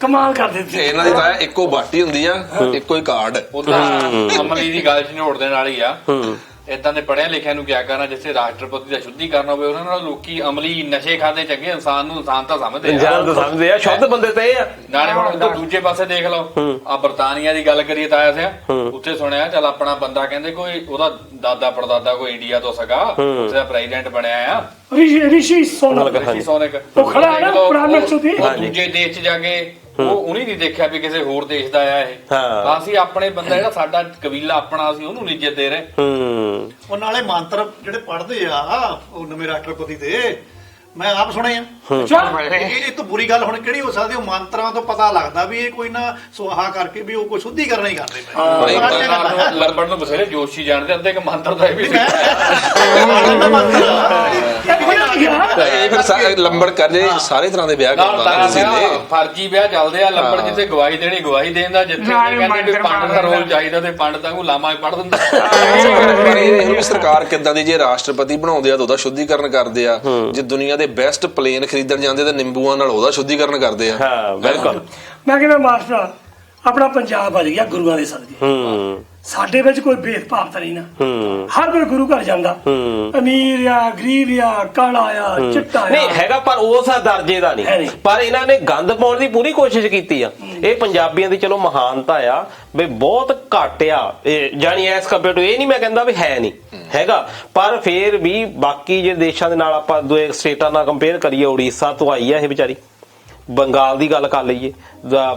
ਕਮਾਲ ਕਰ ਦਿੱਤੀ ਇਹਨਾਂ ਦੀ ਤਾਂ ਇੱਕੋ ਬਾਟੀ ਹੁੰਦੀ ਆ ਇੱਕੋ ਹੀ ਕਾਰਡ। ਉਹਦਾ ਅਮਲੀ ਦੀ ਗੱਲ ਝਨੋੜ ਦੇ ਨਾਲ ਹੀ ਆ ਇਦਾਂ ਦੇ ਪੜ੍ਹਿਆ ਲਿਖਿਆ ਨੂੰ ਕਿਆ ਕਰਨਾ ਜਿੱਥੇ ਰਾਸ਼ਟਰਪਤੀ ਦਾ ਸ਼ੁੱਧੀਕਰਨ ਹੋਵੇ ਉਹਨਾਂ ਨਾਲ ਲੋਕੀ ਅਮਲੀ ਨਸ਼ੇ ਖਾਂਦੇ ਚੰਗੇ ਇਨਸਾਨ ਨੂੰ ਇਨਸਾਨ ਤਾਂ ਸਮਝਦੇ ਸਮਝਦੇ ਆ ਸ਼ੁੱਧ ਬੰਦੇ ਤਾਂ ਇਹ ਆ। ਨਾਲੇ ਹੁਣ ਇੱਧਰ ਦੂਜੇ ਪਾਸੇ ਦੇਖ ਲਓ ਆ ਬਰਤਾਨੀਆ ਦੀ ਗੱਲ ਕਰੀਏ ਤਾਂ ਆਇਆ ਸਿਆ ਉੱਥੇ ਸੁਣਿਆ ਚੱਲ ਆਪਣਾ ਬੰਦਾ ਕਹਿੰਦੇ ਕੋਈ ਉਹਦਾ ਦਾਦਾ ਪੜਦਾਦਾ ਕੋਈ ਇੰਡੀਆ ਤੋਂ ਸਗਾ ਉੱਥੇ ਦਾ ਪ੍ਰੈਜ਼ੀਡੈਂਟ ਬਣਿਆ ਆ ਰਿਸ਼ੀ ਸੋਨਕ ਉਹ ਖੜਾ ਹੈ ਨਾ ਪ੍ਰਾਈਮ ਦੂਜੇ ਦੇਸ਼ ਚ ਜਾ ਕੇ ਉਹਨੇ ਨਹੀਂ ਦੇਖਿਆ ਵੀ ਕਿਸੇ ਹੋਰ ਦੇਸ਼ ਦਾ ਆਇਆ ਇਹ ਅਸੀਂ ਆਪਣੇ ਬੰਦਾ ਜਿਹੜਾ ਸਾਡਾ ਕਬੀਲਾ ਆਪਣਾ ਅਸੀਂ ਉਹਨੂੰ ਇੱਜ਼ਤ ਦੇ ਰਹੇ। ਉਹ ਨਾਲੇ ਮੰਤਰ ਜਿਹੜੇ ਪੜ੍ਹਦੇ ਆ ਉਹ ਨਵੇਂ ਰਾਸ਼ਟਰਪਤੀ ਦੇ ਮੈਂ ਆਪ ਸੁਣੇ ਆ। ਇਹ ਤੋਂ ਬੁਰੀ ਗੱਲ ਹੁਣ ਕਿਹੜੀ ਹੋ ਸਕਦੀ ਉਹ ਮੰਤਰਾਂ ਤੋਂ ਪਤਾ ਲੱਗਦਾ ਵੀ ਇਹ ਕੋਈ ਨਾ ਸੁਆਹਾ ਕਰਕੇ ਵੀ ਉਹ ਕੋਈ ਸ਼ੁੱਧੀਕਰਨ ਹੀ ਕਰਦੇ ਪਏ। ਲੰਬੜ ਨੂੰ ਬਥੇਰੇ ਜੋਸ਼ੀ ਜਾਣਦੇ ਅੱਧੇ ਕਿ ਮੰਤਰ ਦਾ ਇਹ ਵੀ ਇਹ ਫਿਰ ਲੰਬੜ ਕਰ ਜੇ ਸਾਰੇ ਤਰ੍ਹਾਂ ਦੇ ਵਿਆਹ ਕਰਦਾ ਫਰਜੀ ਵਿਆਹ ਚੱਲਦੇ ਆ ਲੰਬੜ ਜਿੱਥੇ ਗਵਾਹੀ ਦੇਣੀ ਗਵਾਹੀ ਦੇਣ ਦਾ ਜਿੱਥੇ ਕਹਿੰਦੇ ਪੰਡਤ ਦਾ ਰੋਲ ਚਾਹੀਦਾ ਤੇ ਪੰਡਤਾਂ ਨੂੰ ਲਾਮਾ ਪੜ ਦਿੰਦਾ। ਇਹ ਵੀ ਸਰਕਾਰ ਕਿੱਦਾਂ ਦੀ ਜੇ ਰਾਸ਼ਟਰਪਤੀ ਬਣਾਉਂਦੇ ਆ ਤਾਂ ਉਹਦਾ ਸ਼ੁੱਧੀਕਰਨ ਕਰਦੇ ਆ ਜੇ ਦੁਨੀਆ ਦੇ ਬੈਸਟ ਪਲੇਨ ਖਰੀਦਣ ਜਾਂਦੇ ਤਾਂ ਨਿੰਬੂਆਂ ਨਾਲ ਉਹਦਾ ਸ਼ੁੱਧੀਕਰਨ ਕਰਦੇ ਆ। ਹਾਂ ਬਿਲਕੁਲ। ਮੈਂ ਕਹਿੰਦਾ ਮਾਸਟਰ ਆਪਣਾ ਪੰਜਾਬ ਵੱਜ ਗਿਆ ਗੁਰੂਆਂ ਦੇ ਸਦਕੇ ਸਾਡੇ ਵਿੱਚ ਕੋਈ ਭੇਦਭਾਵ ਤਾਂ ਨਹੀਂ ਨਾ ਹਰ ਕੋਈ ਗੁਰੂ ਘਰ ਜਾਂਦਾ ਅਮੀਰ ਆ ਗਰੀਬ ਆ ਕਾਲਾ ਆ ਚਿੱਟਾ ਨਹੀਂ ਹੈਗਾ ਪਰ ਉਸ ਦਰਜੇ ਦਾ ਨਹੀਂ ਪਰ ਇਹਨਾਂ ਨੇ ਗੰਦ ਪਾਉਣ ਦੀ ਪੂਰੀ ਕੋਸ਼ਿਸ਼ ਕੀਤੀ ਆ। ਇਹ ਪੰਜਾਬੀਆਂ ਦੀ ਚਲੋ ਮਹਾਨਤਾ ਆ ਵੀ ਬਹੁਤ ਘੱਟ ਆ ਜਾਨੀ ਐਸ ਕੰਪੇਅਰ ਟੂ ਇਹ ਨਹੀਂ ਮੈਂ ਕਹਿੰਦਾ ਵੀ ਹੈ ਨਹੀਂ ਹੈਗਾ ਪਰ ਫੇਰ ਵੀ ਬਾਕੀ ਜੇ ਦੇਸ਼ਾਂ ਦੇ ਨਾਲ ਆਪਾਂ ਦੋ ਸਟੇਟਾਂ ਨਾਲ ਕੰਪੇਅਰ ਕਰੀਏ ਉੜੀਸਾ ਤੋਂ ਆਈ ਆ ਇਹ ਵਿਚਾਰੀ ਬੰਗਾਲ ਦੀ ਗੱਲ ਕਰ ਲਈਏ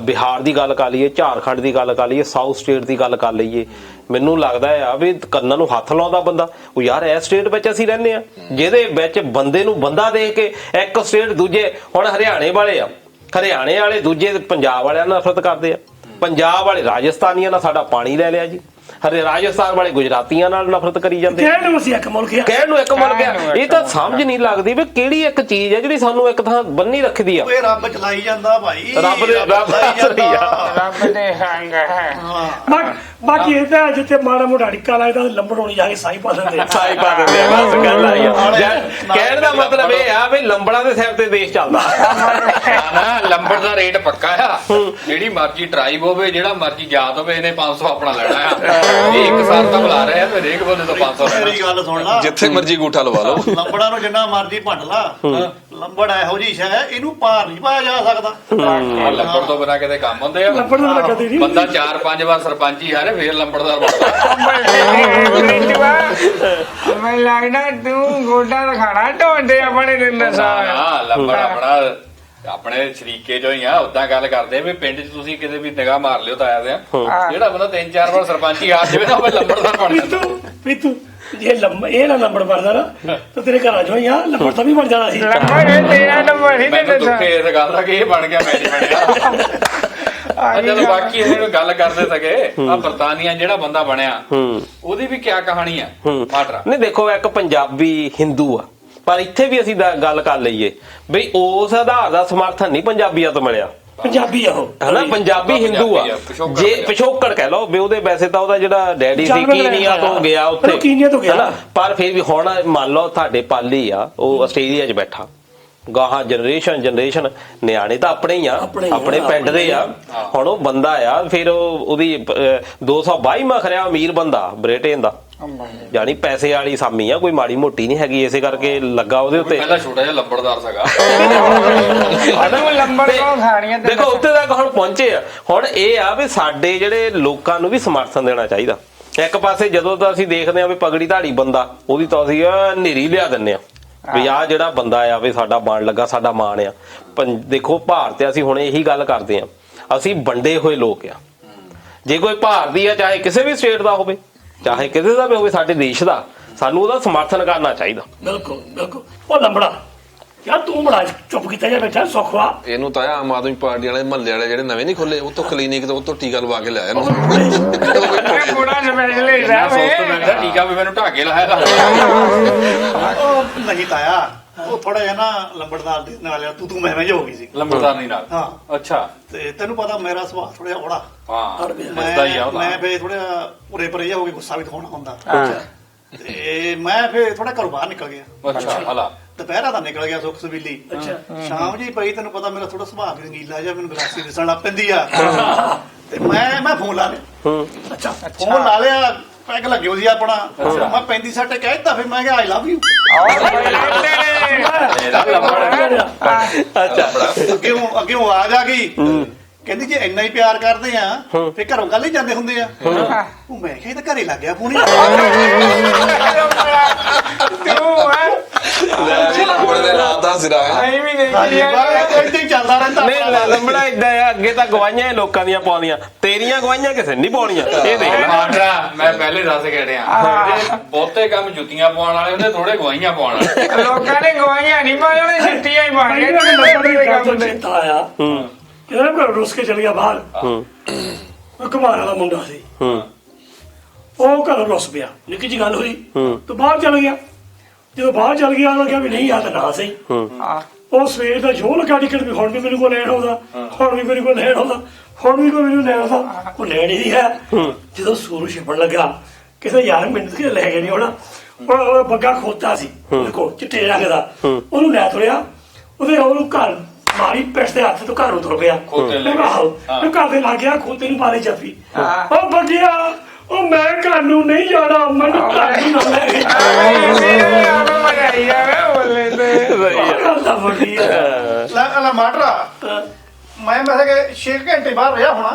ਬਿਹਾਰ ਦੀ ਗੱਲ ਕਰ ਲਈਏ ਝਾਰਖੰਡ ਦੀ ਗੱਲ ਕਰ ਲਈਏ ਸਾਊਥ ਸਟੇਟ ਦੀ ਗੱਲ ਕਰ ਲਈਏ ਮੈਨੂੰ ਲੱਗਦਾ ਆ ਵੀ ਕੰਨਾਂ ਨੂੰ ਹੱਥ ਲਾਉਂਦਾ ਬੰਦਾ ਉਹ ਯਾਰ ਇਹ ਸਟੇਟ ਵਿੱਚ ਅਸੀਂ ਰਹਿੰਦੇ ਆ ਜਿਹਦੇ ਵਿੱਚ ਬੰਦੇ ਨੂੰ ਬੰਦਾ ਦੇਖ ਕੇ ਇੱਕ ਸਟੇਟ ਦੂਜੇ ਹੁਣ ਹਰਿਆਣੇ ਵਾਲੇ ਦੂਜੇ ਪੰਜਾਬ ਵਾਲਿਆਂ ਨਾਲ ਨਫ਼ਰਤ ਕਰਦੇ ਆ ਪੰਜਾਬ ਵਾਲੇ ਰਾਜਸਥਾਨੀਆਂ ਨਾਲ ਸਾਡਾ ਪਾਣੀ ਲੈ ਲਿਆ ਜੀ ਰਾਜਸਥਾਨ ਵਾਲੇ ਗੁਜਰਾਤੀਆਂ ਨਾਲ ਨਫ਼ਰਤ ਕਰੀ ਜਾਂਦੇ ਕਹਿਣ ਨੂੰ ਇੱਕ ਮੁਲਕ ਆ ਇਹ ਤਾਂ ਸਮਝ ਨਹੀਂ ਲੱਗਦੀ ਵੀ ਕਿਹੜੀ ਇੱਕ ਚੀਜ਼ ਹੈ ਜਿਹੜੀ ਸਾਨੂੰ ਇੱਕ ਥਾਂ ਬੰਨੀ ਰੱਖਦੀ ਆ। ਰੱਬ ਚਲਾਈ ਜਾਂਦਾ ਭਾਈ ਰੱਬ ਦੇ ਹੰਗ ਹੈ ਬਾਕੀ ਇਹ ਤਾਂ ਜਿੱਥੇ ਮਾੜਾ ਮੋਟਾ ਢਿੱਕਾ ਲੱਗਦਾ ਲੰਬੜ ਹੋਣੀ ਜਾ ਕੇ ਸਾਈ ਪਾ ਦਿੰਦੇ ਬਸ ਗੱਲ ਆਈ ਆ। ਕਹਿਣ ਦਾ ਮਤਲਬ ਇਹ ਆ ਵੀ ਲੰਬੜਾਂ ਦੇ ਸਿਰ ਤੇ ਦੇਸ਼ ਚੱਲਦਾ ਨਾ ਲੰਬੜ ਦਾ ਰੇਟ ਪੱਕਾ ਆ ਜਿਹੜੀ ਮਰਜ਼ੀ ਟਰਾਈਬ ਹੋਵੇ ਜਿਹੜਾ ਮਰਜ਼ੀ ਜਾਤ ਹੋਵੇ ਇਹਨੇ 500 ਆਪਣਾ ਲੈਣਾ ਆ। ਇਹ ਇੱਕ ਸਾਲ ਤਾਂ ਬੁਲਾ ਰਿਹਾ ਤੇ ਹਰੇਕ ਬੰਦੇ ਤੋਂ 500 ਮੇਰੀ ਗੱਲ ਸੁਣ ਲਾ ਜਿੱਥੇ ਮਰਜ਼ੀ ਗੂਠਾ ਲਵਾ ਲਓ ਲੰਬੜਾਂ ਨੂੰ ਜਿੰਨਾ ਮਰਜ਼ੀ ਭੰਡ ਲਾ ਲੰਬੜ ਇਹੋ ਜਿਹੀ ਸ਼ੈ ਇਹਨੂੰ ਪਾਰ ਨਹੀਂ ਪਾਇਆ ਜਾ ਸਕਦਾ। ਲੰਬੜ ਤੋਂ ਬਿਨਾਂ ਕਿਤੇ ਕੰਮ ਹੁੰਦੇ ਆ ਬੰਦਾ 4-5 ਵਾਰ ਸਰਪੰਚੀ ਹਾਰੇ ਫੇਰ ਲੰਬੜਦਾਰ ਮੈਂ ਲੱਗਦਾ ਤੂੰ ਗੋਡਾ ਦਿਖਾਣਾ ਢੋਂਦੇ ਆਪਣੇ ਦਿਨ ਲੰਬੜ ਆਪਣਾ ਆਪਣੇ ਸ਼ਰੀਕੇ ਚੋਂ ਹੀ ਆ ਉਦਾਂ ਗੱਲ ਕਰਦੇ ਵੀ ਪਿੰਡ 'ਚ ਤੁਸੀਂ ਕਿਤੇ ਵੀ ਨਿਗਾਹ ਮਾਰ ਲਿਓ ਤਾਂ ਆਇਆ ਜਿਹੜਾ ਬੰਦਾ 3-4 ਵਾਰ ਸਰਪੰਚੀ ਹਾਰ ਜਾਵੇ ਨਾ ਉਹ ਲੰਬੜਦਾਰ ਬਣ ਜਾਂਦਾ। ਜੇ ਇਹ ਨਾ ਲੰਬੜ ਬਣਦਾ ਨਾ ਤਾਂ ਤੇਰੇ ਘਰਾਂ ਚੋਂ ਹੀ ਆ ਲੰਬੜ ਤਾਂ ਵੀ ਬਣ ਜਾਣਾ ਸੀ। ਮੈਨੂੰ ਦੁੱਖ ਇਸ ਗੱਲ ਦਾ ਕਿ ਇਹ ਬਣ ਗਿਆ ਮੈਂ ਨਹੀਂ ਬਣਿਆ। ਜਦੋਂ ਬਾਕੀ ਇਹਨੂੰ ਗੱਲ ਕਰਦੇ ਸਕੇ ਆ ਬਰਤਾਨੀਆ ਜਿਹੜਾ ਬੰਦਾ ਬਣਿਆ ਉਹਦੀ ਵੀ ਕਿਆ ਕਹਾਣੀ ਆ ਮਾਟਰਾ ਨਹੀਂ ਦੇਖੋ ਇੱਕ ਪੰਜਾਬੀ ਹਿੰਦੂ ਆ ਪਰ ਇੱਥੇ ਵੀ ਅਸੀਂ ਗੱਲ ਕਰ ਲਈਏ ਬਈ ਉਸ ਆਧਾਰ ਦਾ ਸਮਰਥਨ ਨਹੀਂ ਪੰਜਾਬੀਆਂ ਤੋਂ ਮਿਲਿਆ। ਪੰਜਾਬੀ ਆ ਉਹ ਹਨਾ ਪੰਜਾਬੀ ਹਿੰਦੂ ਆ ਜੇ ਪਿਛੋਕੜ ਕਹਿ ਲਓ ਵੀ ਉਹਦੇ ਵੈਸੇ ਤਾਂ ਉਹਦਾ ਜਿਹੜਾ ਡੈਡੀ ਸੀ ਕੀਨੀਆ ਤੋਂ ਗਿਆ ਉੱਥੇ ਹਨਾ ਪਰ ਫਿਰ ਵੀ ਹੁਣ ਮੰਨ ਲਓ ਤੁਹਾਡੇ ਪਾਲੀ ਆ ਉਹ ਆਸਟ੍ਰੇਲੀਆ 'ਚ ਬੈਠਾ ਗਾਹਾਂ ਜਨਰੇਸ਼ਨ ਨਿਆਣੇ ਤਾਂ ਆਪਣੇ ਹੀ ਆ ਆਪਣੇ ਪਿੰਡ ਦੇ ਆ ਹੁਣ ਉਹ ਬੰਦਾ ਆ ਫਿਰ ਉਹਦੀ 222ਵਾਂ ਖਰਿਆ ਅਮੀਰ ਬੰਦਾ ਬ੍ਰਿਟੇਨ ਦਾ ਜਾਨੀ ਪੈਸੇ ਵਾਲੀ ਸਾਮੀ ਆ ਕੋਈ ਮਾੜੀ ਮੋਟੀ ਨਹੀਂ ਹੈਗੀ ਇਸੇ ਕਰਕੇ ਲੱਗਾ ਉਹਦੇ ਉੱਤੇ ਪਹਿਲਾਂ ਛੋਟਾ ਜਿਹਾ ਲੰਬੜਦਾਰ ਸੀਗਾ ਦੇਖੋ ਉੱਤੇ ਤੱਕ ਹੁਣ ਪਹੁੰਚੇ ਆ। ਹੁਣ ਇਹ ਆ ਵੀ ਸਾਡੇ ਜਿਹੜੇ ਲੋਕਾਂ ਨੂੰ ਵੀ ਸਮਰਥਨ ਦੇਣਾ ਚਾਹੀਦਾ। ਇੱਕ ਪਾਸੇ ਜਦੋਂ ਤਾਂ ਅਸੀਂ ਦੇਖਦੇ ਆ ਵੀ ਪਗੜੀ ਧਾੜੀ ਬੰਦਾ ਉਹਦੀ ਤਾਂ ਅਸੀਂ ਹਨੇਰੀ ਲਿਆ ਦਿੰਦੇ ਆ ਵੀ ਆਹ ਜਿਹੜਾ ਬੰਦਾ ਆ ਵੀ ਸਾਡਾ ਬਣ ਲੱਗਾ ਸਾਡਾ ਮਾਣ ਆ। ਦੇਖੋ ਭਾਰਤ ਅਸੀਂ ਹੁਣ ਇਹੀ ਗੱਲ ਕਰਦੇ ਆ ਅਸੀਂ ਵੰਡੇ ਹੋਏ ਲੋਕ ਆ। ਜੇ ਕੋਈ ਭਾਰਤੀ ਆ ਚਾਹੇ ਕਿਸੇ ਵੀ ਸਟੇਟ ਦਾ ਹੋਵੇ ਚਾਹੇ ਕਿਸੇ ਦਾ ਵੀ ਹੋਵੇ ਸਾਡੇ ਦੇਸ਼ ਦਾ ਸਾਨੂੰ ਉਹਦਾ ਸਮਰਥਨ ਕਰਨਾ ਚਾਹੀਦਾ। ਬਿਲਕੁਲ ਉਹ ਲੰਬੜਾ ਯਾਰ ਤੂੰ ਬੜਾ ਚੁੱਪ ਕੀਤਾ ਜਾ ਬੈਠਾ ਸੁਖਵਾ ਇਹਨੂੰ ਤਾਂ ਆਮ ਆਦਮੀ ਪਾਰਟੀ ਵਾਲੇ ਮਹੱਲੇ ਵਾਲੇ ਜਿਹੜੇ ਨਵੇਂ ਨਹੀਂ ਖੁੱਲੇ ਉਹ ਤੋਂ ਕਲੀਨਿਕ ਤੋਂ ਉਹ ਤੋਂ ਟੀਕਾ ਲਵਾ ਕੇ ਲਿਆਇਆ ਥੋੜਾ ਸਪੈਸ਼ਲ ਇੰਨਾ ਸੋਚ ਤੋਂ ਹੈ ਮਿਲਦਾ ਟੀਕਾ ਵੀ ਮੈਨੂੰ ਢਾਕੇ ਲਾਇਆ ਉਹ ਨਹੀਂ ਤਾਇਆ ਉਹ ਥੋੜਾ ਜਿਹਾ ਨਾ ਲੰਬੜਦਾਰ ਦੇ ਨਾਲ ਤੂੰ ਮੈਂ ਹੋ ਗਈ ਸੀ ਲੰਬੜਦਾਰੀ ਨਾਲ ਹਾਂ ਅੱਛਾ ਤੇ ਤੈਨੂੰ ਪਤਾ ਮੇਰਾ ਸੁਭਾਅ ਥੋੜਾ ਜਿਹਾ ਔੜਾ ਹਾਂ ਦੱਸਦਾ ਹੀ ਆ ਉਹਦਾ ਮੈਂ ਫੇਰ ਥੋੜਾ ਉਰੇ ਪਰੇ ਜਿਹਾ ਹੋ ਕੇ ਗੁੱਸਾ ਵੀ ਦਿਖਾਉਣਾ ਹੁੰਦਾ ਤੇ ਮੈਂ ਫੇਰ ਥੋੜਾ ਘਰੋਂ ਬਾਹਰ ਨਿਕਲ ਗਿਆ ਅੱਛਾ ਹਲਾ ਦੁਪਹਿਰਾ ਦਾ ਨਿਕਲ ਗਿਆ ਸੁੱਖ ਸਵੀਲੀ ਸ਼ਾਮ ਜੀ ਪਈ ਤੈਨੂੰ ਪਤਾ ਮੇਰਾ ਥੋੜਾ ਸੁਭਾਅ ਵੀ ਰੰਗੀਲਾ ਜਿਹਾ ਮੈਨੂੰ ਗਲਾਸੀ ਦਿਸਣ ਲੱਗ ਪੈਂਦੀ ਆ ਤੇ ਮੈਂ ਫੋਨ ਲਾ ਲਿਆ ਅੱਛਾ ਫੋਨ ਲਾ ਲਿਆ ਪੈਗ ਲੱਗਿਓ ਸੀ ਆਪਣਾ ਮੈਂ 35 ਸੱਟੇ ਕਹਿਤਾ ਫਿਰ ਮੈਂ ਕਿਹਾ ਆਈ ਲਵ ਯੂ ਅੱਛਾ ਅੱਗੇ ਆਵਾਜ਼ ਆ ਗਈ ਕਹਿੰਦੀ ਜੇ ਇੰਨਾ ਹੀ ਪਿਆਰ ਕਰਦੇ ਆ ਫੇ ਘਰੋਂ ਕੱਲ ਹੀ ਜਾਂਦੇ ਹੁੰਦੇ ਆ ਉਹ ਮੈਂ ਕਿਹਾ ਇਹ ਤਾਂ ਘਰੇ ਲੱਗ ਗਿਆ ਫੋਨ ਏਦਾਂ ਹੀ ਚੱਲਦਾ ਰਹਿੰਦਾ ਨਹੀਂ ਲੰਬੜਾ ਇਦਾਂ ਆ ਅੱਗੇ ਤਾਂ ਗਵਾਈਆਂ ਹੀ ਲੋਕਾਂ ਦੀਆਂ ਪਾਉਂਦੀਆਂ ਤੇਰੀਆਂ ਗਵਾਈਆਂ ਕਿਸੇ ਨਹੀਂ ਪਾਉਣੀਆਂ ਇਹ ਦੇਖ ਲੈ ਮਾਟਰਾ ਮੈਂ ਪਹਿਲੇ ਦੱਸ ਕੇ ਹਟਿਆ ਬਹੁਤੇ ਕੰਮ ਜੁੱਤੀਆਂ ਪਾਉਣ ਵਾਲੇ ਹੁੰਦੇ ਥੋੜੇ ਗਵਾਈਆਂ ਪਾਉਣ ਵਾਲੇ ਲੋਕਾਂ ਨੇ ਗਵਾਈਆਂ ਨਹੀਂ ਪਾਉਣੇ ਛਿੱਟੀਆਂ ਹੀ ਪਾਉਣੀਆਂ ਆਇਆ ਇਹਦਾ ਘਰ ਰੁੱਸ ਕੇ ਚਲ ਗਿਆ ਬਾਹਰ ਉਹ ਘਮਾਰ ਵਾਲਾ ਮੁੰਡਾ ਸੀ ਉਹ ਘਰ ਰੁੱਸ ਪਿਆ ਨਿੱਕੀ ਜਿਹੀ ਗੱਲ ਹੋਈ ਤੇ ਬਾਹਰ ਚਲ ਗਿਆ ਜਦੋਂ ਬਾਹਰ ਚਲ ਗਿਆ ਉਹਨੇ ਕਿਹਾ ਵੀ ਨਹੀਂ ਆ ਤਾਂ ਨਾ ਸਹੀ ਉਹ ਸਵੇਰ ਦਾ ਜੋਰ ਲਗਾ ਟਿਕਟ ਵੀ ਹੁਣ ਵੀ ਮੇਰੇ ਕੋਲ ਲੈਣ ਆਉਂਦਾ ਹੁਣ ਵੀ ਮੇਰੇ ਕੋਲ ਲੈਣ ਆਉਂਦਾ ਹੁਣ ਵੀ ਕੋਈ ਮੈਨੂੰ ਲੈਣ ਆਉਂਦਾ ਉਹ ਲੈਣ ਹੀ ਹੈ ਜਦੋਂ ਸੂਰੂ ਛਿਪਣ ਲੱਗਾ ਕਿਸੇ ਯਾਰ ਮਿੰਟ ਕੇ ਲੈ ਕੇ ਨਹੀਂ ਹੋਣਾ ਉਹ ਬੱਗਾ ਖੋਤਾ ਸੀ ਦੇਖੋ ਚਿੱਟੇ ਰੰਗ ਦਾ ਉਹਨੂੰ ਲੈ ਤੁਰਿਆ ਉਹਨੂੰ ਘਰ ਮਾਰੀ ਪਿੱਠ ਦੇ ਹੱਥ ਤੋਂ ਘਰੋਂ ਤੁਰ ਪਿਆ ਘਰ ਦੇ ਲੱਗ ਗਿਆ ਖੋਤੇ ਨੂੰ ਪਾਲੇ ਜੱਫੀ ਉਹ ਬੱਗਿਆ ਉਹ ਮੈਂ ਘਰ ਨੂੰ ਨਹੀਂ ਜਾਣਾ ਮੈਨੂੰ ਘਰ ਨੂੰ ਨਾ ਲੈ ਕੇ ਲੈ ਮਾਟਰਾ ਮੈਂ ਕਿ 6 ਘੰਟੇ ਬਾਹਰ ਰਿਹਾ ਹੋਣਾ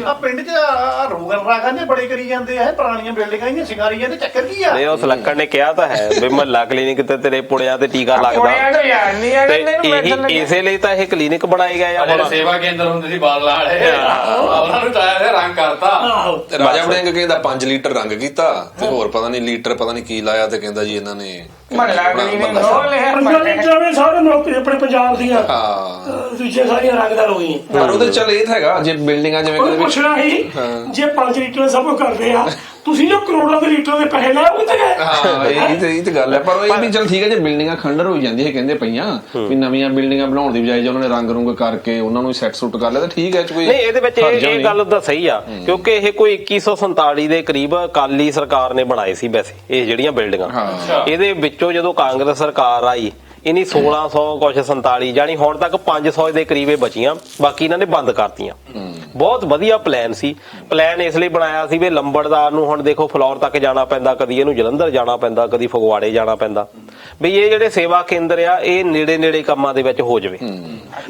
ਆ ਪਿੰਡ 'ਚ ਰੋਗਨ ਰਾਗਾਂ ਨੇ ਬੜੇ ਕਰੀ ਜਾਂਦੇ ਆ ਪੁਰਾਣੀਆਂ ਬਿਲਡਿੰਗਾਂ ਹੀ ਸ਼ਿੰਗਾਰੀ ਜਾਂਦੇ ਚੱਕਰ ਕੀ ਆ ਨਹੀਂ ਉਸ ਲੱਕੜ ਨੇ ਕਿਹਾ ਤਾਂ ਹੈ ਵੀ ਮਹੱਲਾ ਕਲੀਨਿਕ ਤੇ ਤੇਰੇ ਪੁੜਿਆਂ ਤੇ ਟੀਕਾ ਲੱਗਦਾ ਤੇ ਇਸੇ ਲਈ ਤਾਂ ਇਹ ਕਲੀਨਿਕ ਬਣਾਏ ਗਏ ਆ ਜਿਹੜੇ ਸੇਵਾ ਕੇਂਦਰ ਹੁੰਦੇ ਸੀ ਬਾਦਲਾਂ ਵਾਲੇ ਉਹਨਾਂ ਨੂੰ ਚਾਹਿਆ ਤੇ ਰੰਗ ਕਰਤਾ ਰਾਜਾ ਵੜਿੰਗ ਕਹਿੰਦਾ 5 ਲੀਟਰ ਰੰਗ ਕੀਤਾ ਤੇ ਹੋਰ ਪਤਾ ਨਹੀਂ ਲੀਟਰ ਪਤਾ ਨਹੀਂ ਕੀ ਲਾਇਆ ਤੇ ਕਹਿੰਦਾ ਜੀ ਇਹਨਾਂ ਨੇ ਸਾਰੇ ਲੋਕ ਆਪਣੇ ਪੰਜਾਬ ਦੀਆਂ ਦੂਜੇ ਸਾਰੀਆਂ ਰੰਗਦਾਰ ਹੋ ਗਈਆਂ ਪਰ ਉਹਦੇ ਚੱਲ ਇਹ ਤਾਂ ਹੈਗਾ ਜੇ ਬਿਲਡਿੰਗਾਂ ਜਿਵੇਂ ਉਹ ਪੁੱਛਣਾ ਸੀ ਜੇ 5 ਲੀਟਰ ਸਭ ਕੁਝ ਕਰਦੇ ਆ ਤੁਸੀਂ ਜੋ ਕਰੋੜਾਂ ਦੇ ਲੀਟਰ ਦੇ ਪੈਸੇ ਲੈ ਉਹ ਤੇ ਗਏ ਹਾਂ ਇਹ ਤੇ ਗੱਲ ਹੈ ਪਰ ਇਹ ਵੀ ਚੱਲ ਠੀਕ ਹੈ ਜੇ ਬਿਲਡਿੰਗਾਂ ਖੰਡਰ ਹੋਈ ਜਾਂਦੀ ਹੈ ਕਹਿੰਦੇ ਪਈਆਂ ਵੀ ਨਵੀਆਂ ਬਿਲਡਿੰਗਾਂ ਬਣਾਉਣ ਦੀ ਬਜਾਏ ਜੇ ਉਹਨਾਂ ਨੇ ਰੰਗ ਰੁੰਗ ਕਰਕੇ ਉਹਨਾਂ ਨੂੰ ਸੈੱਟ ਸੁੱਟ ਕਰ ਲਿਆ ਤਾਂ ਠੀਕ ਹੈ ਕੋਈ ਨਹੀਂ ਇਹਦੇ ਵਿੱਚ ਇਹ ਗੱਲ ਤਾਂ ਸਹੀ ਆ ਕਿਉਂਕਿ ਇਹ ਕੋਈ 2147 ਦੇ ਕਰੀਬ ਅਕਾਲੀ ਸਰਕਾਰ ਨੇ ਬਣਾਏ ਸੀ ਵੈਸੇ ਇਹ ਜਿਹੜੀਆਂ ਬਿਲਡਿੰਗਾਂ ਇਹਦੇ ਵਿੱਚੋਂ ਜਦੋਂ ਕਾਂਗਰਸ ਸਰਕਾਰ ਆਈ ਇਨੀ 1600 ਕੁਛ 47 ਜਾਨੀ ਹੁਣ ਤੱਕ 500 ਦੇ ਕਰੀਬੇ ਬਚੀਆਂ ਬਾਕੀ ਇਹਨਾਂ ਨੇ ਬੰਦ ਕਰਤੀਆਂ ਬਹੁਤ ਵਧੀਆ ਪਲਾਨ ਸੀ ਪਲਾਨ ਇਸ ਲਈ ਬਣਾਇਆ ਸੀ ਵੀ ਲੰਬੜਦਾਰ ਨੂੰ ਹੁਣ ਦੇਖੋ ਫਲੋਰ ਤੱਕ ਜਾਣਾ ਪੈਂਦਾ ਕਦੀ ਇਹਨੂੰ ਜਲੰਧਰ ਜਾਣਾ ਪੈਂਦਾ ਕਦੀ ਫਗਵਾੜੇ ਜਾਣਾ ਪੈਂਦਾ ਵੀ ਇਹ ਜਿਹੜੇ ਸੇਵਾ ਕੇਂਦਰ ਆ ਇਹ ਨੇੜੇ ਨੇੜੇ ਕੰਮਾਂ ਦੇ ਵਿੱਚ ਹੋ ਜਾਵੇ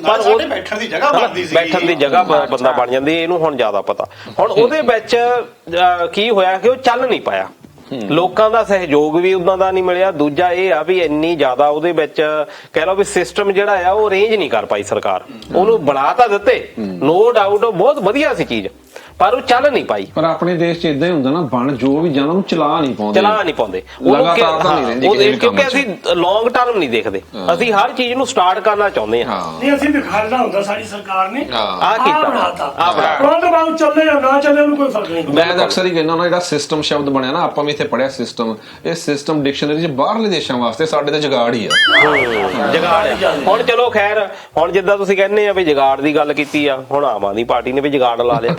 ਪਰ ਉਹ ਬੈਠਣ ਦੀ ਜਗ੍ਹਾ ਬਣਦੀ ਸੀ ਬੈਠਣ ਦੀ ਜਗ੍ਹਾ ਬੰਦਾ ਬਣ ਜਾਂਦੀ ਇਹਨੂੰ ਹੁਣ ਜ਼ਿਆਦਾ ਪਤਾ ਹੁਣ ਉਹਦੇ ਵਿੱਚ ਕੀ ਹੋਇਆ ਕਿ ਉਹ ਚੱਲ ਨਹੀਂ ਪਾਇਆ ਲੋਕਾਂ ਦਾ ਸਹਿਯੋਗ ਵੀ ਉਦਾਂ ਦਾ ਨਹੀਂ ਮਿਲਿਆ ਦੂਜਾ ਇਹ ਆ ਵੀ ਇੰਨੀ ਜ਼ਿਆਦਾ ਉਹਦੇ ਵਿੱਚ ਕਹਿ ਲਓ ਵੀ ਸਿਸਟਮ ਜਿਹੜਾ ਆ ਉਹ ਅਰੇਂਜ ਨਹੀਂ ਕਰ ਪਾਈ ਸਰਕਾਰ ਉਹਨੂੰ ਬਣਾ ਤਾਂ ਦਿੱਤੇ ਨੋ ਡਾਊਟ ਬਹੁਤ ਵਧੀਆ ਸੀ ਚੀਜ਼ ਪਰ ਉਹ ਚੱਲ ਨਹੀਂ ਪਾਈ ਪਰ ਆਪਣੇ ਦੇਸ਼ 'ਚ ਇਦਾਂ ਹੀ ਹੁੰਦਾ ਨਾ ਬਣ ਜੋ ਵੀ ਜਾਂਦਾ ਉਹਨੂੰ ਚਲਾ ਨਹੀਂ ਪਾਉਂਦੇ ਲਗਾਤਾਰ ਤਾਂ ਨਹੀਂ ਰਹਿੰਦੀ ਕਿਉਂਕਿ ਅਸੀਂ ਲੌਂਗ ਟਰਮ ਨਹੀਂ ਦੇਖਦੇ ਅਸੀਂ ਹਰ ਚੀਜ਼ ਨੂੰ ਸਟਾਰਟ ਕਰਨਾ ਚਾਹੁੰਦੇ ਹਾਂ ਨਹੀਂ ਅਸੀਂ ਦਿਖਾਣਾ ਹੁੰਦਾ ਸਾਡੀ ਸਰਕਾਰ ਨੇ ਆ ਕੀਤਾ ਉਹ ਤੋਂ ਬਾਅਦ ਚੱਲੇ ਜਾਂ ਨਾ ਚੱਲੇ ਉਹਨੂੰ ਕੋਈ ਫਰਕ ਨਹੀਂ ਮੈਂ ਤਾਂ ਅਕਸਰ ਹੀ ਕਹਿੰਦਾ ਨਾ ਜਿਹੜਾ ਸਿਸਟਮ ਸ਼ਬਦ ਬਣਿਆ ਨਾ ਆਪਾਂ ਵੀ ਇੱਥੇ ਪੜਿਆ ਸਿਸਟਮ ਇਹ ਸਿਸਟਮ ਡਿਕਸ਼ਨਰੀ 'ਚ ਬਾਹਰਲੇ ਦੇਸ਼ਾਂ ਵਾਸਤੇ ਸਾਡੇ ਤੇ ਜਗਾੜ ਹੀ ਆ ਜਗਾੜ ਹੁਣ ਚਲੋ ਖੈਰ ਹੁਣ ਜਿੱਦਾਂ ਤੁਸੀਂ ਕਹਿੰਦੇ ਆ ਵੀ ਜਗਾੜ ਦੀ ਗੱਲ ਕੀਤੀ ਆ ਹੁਣ ਆਮ ਆਦਮੀ ਪਾਰਟੀ ਨੇ ਵੀ ਜਗਾੜ ਲਾ ਲਿਆ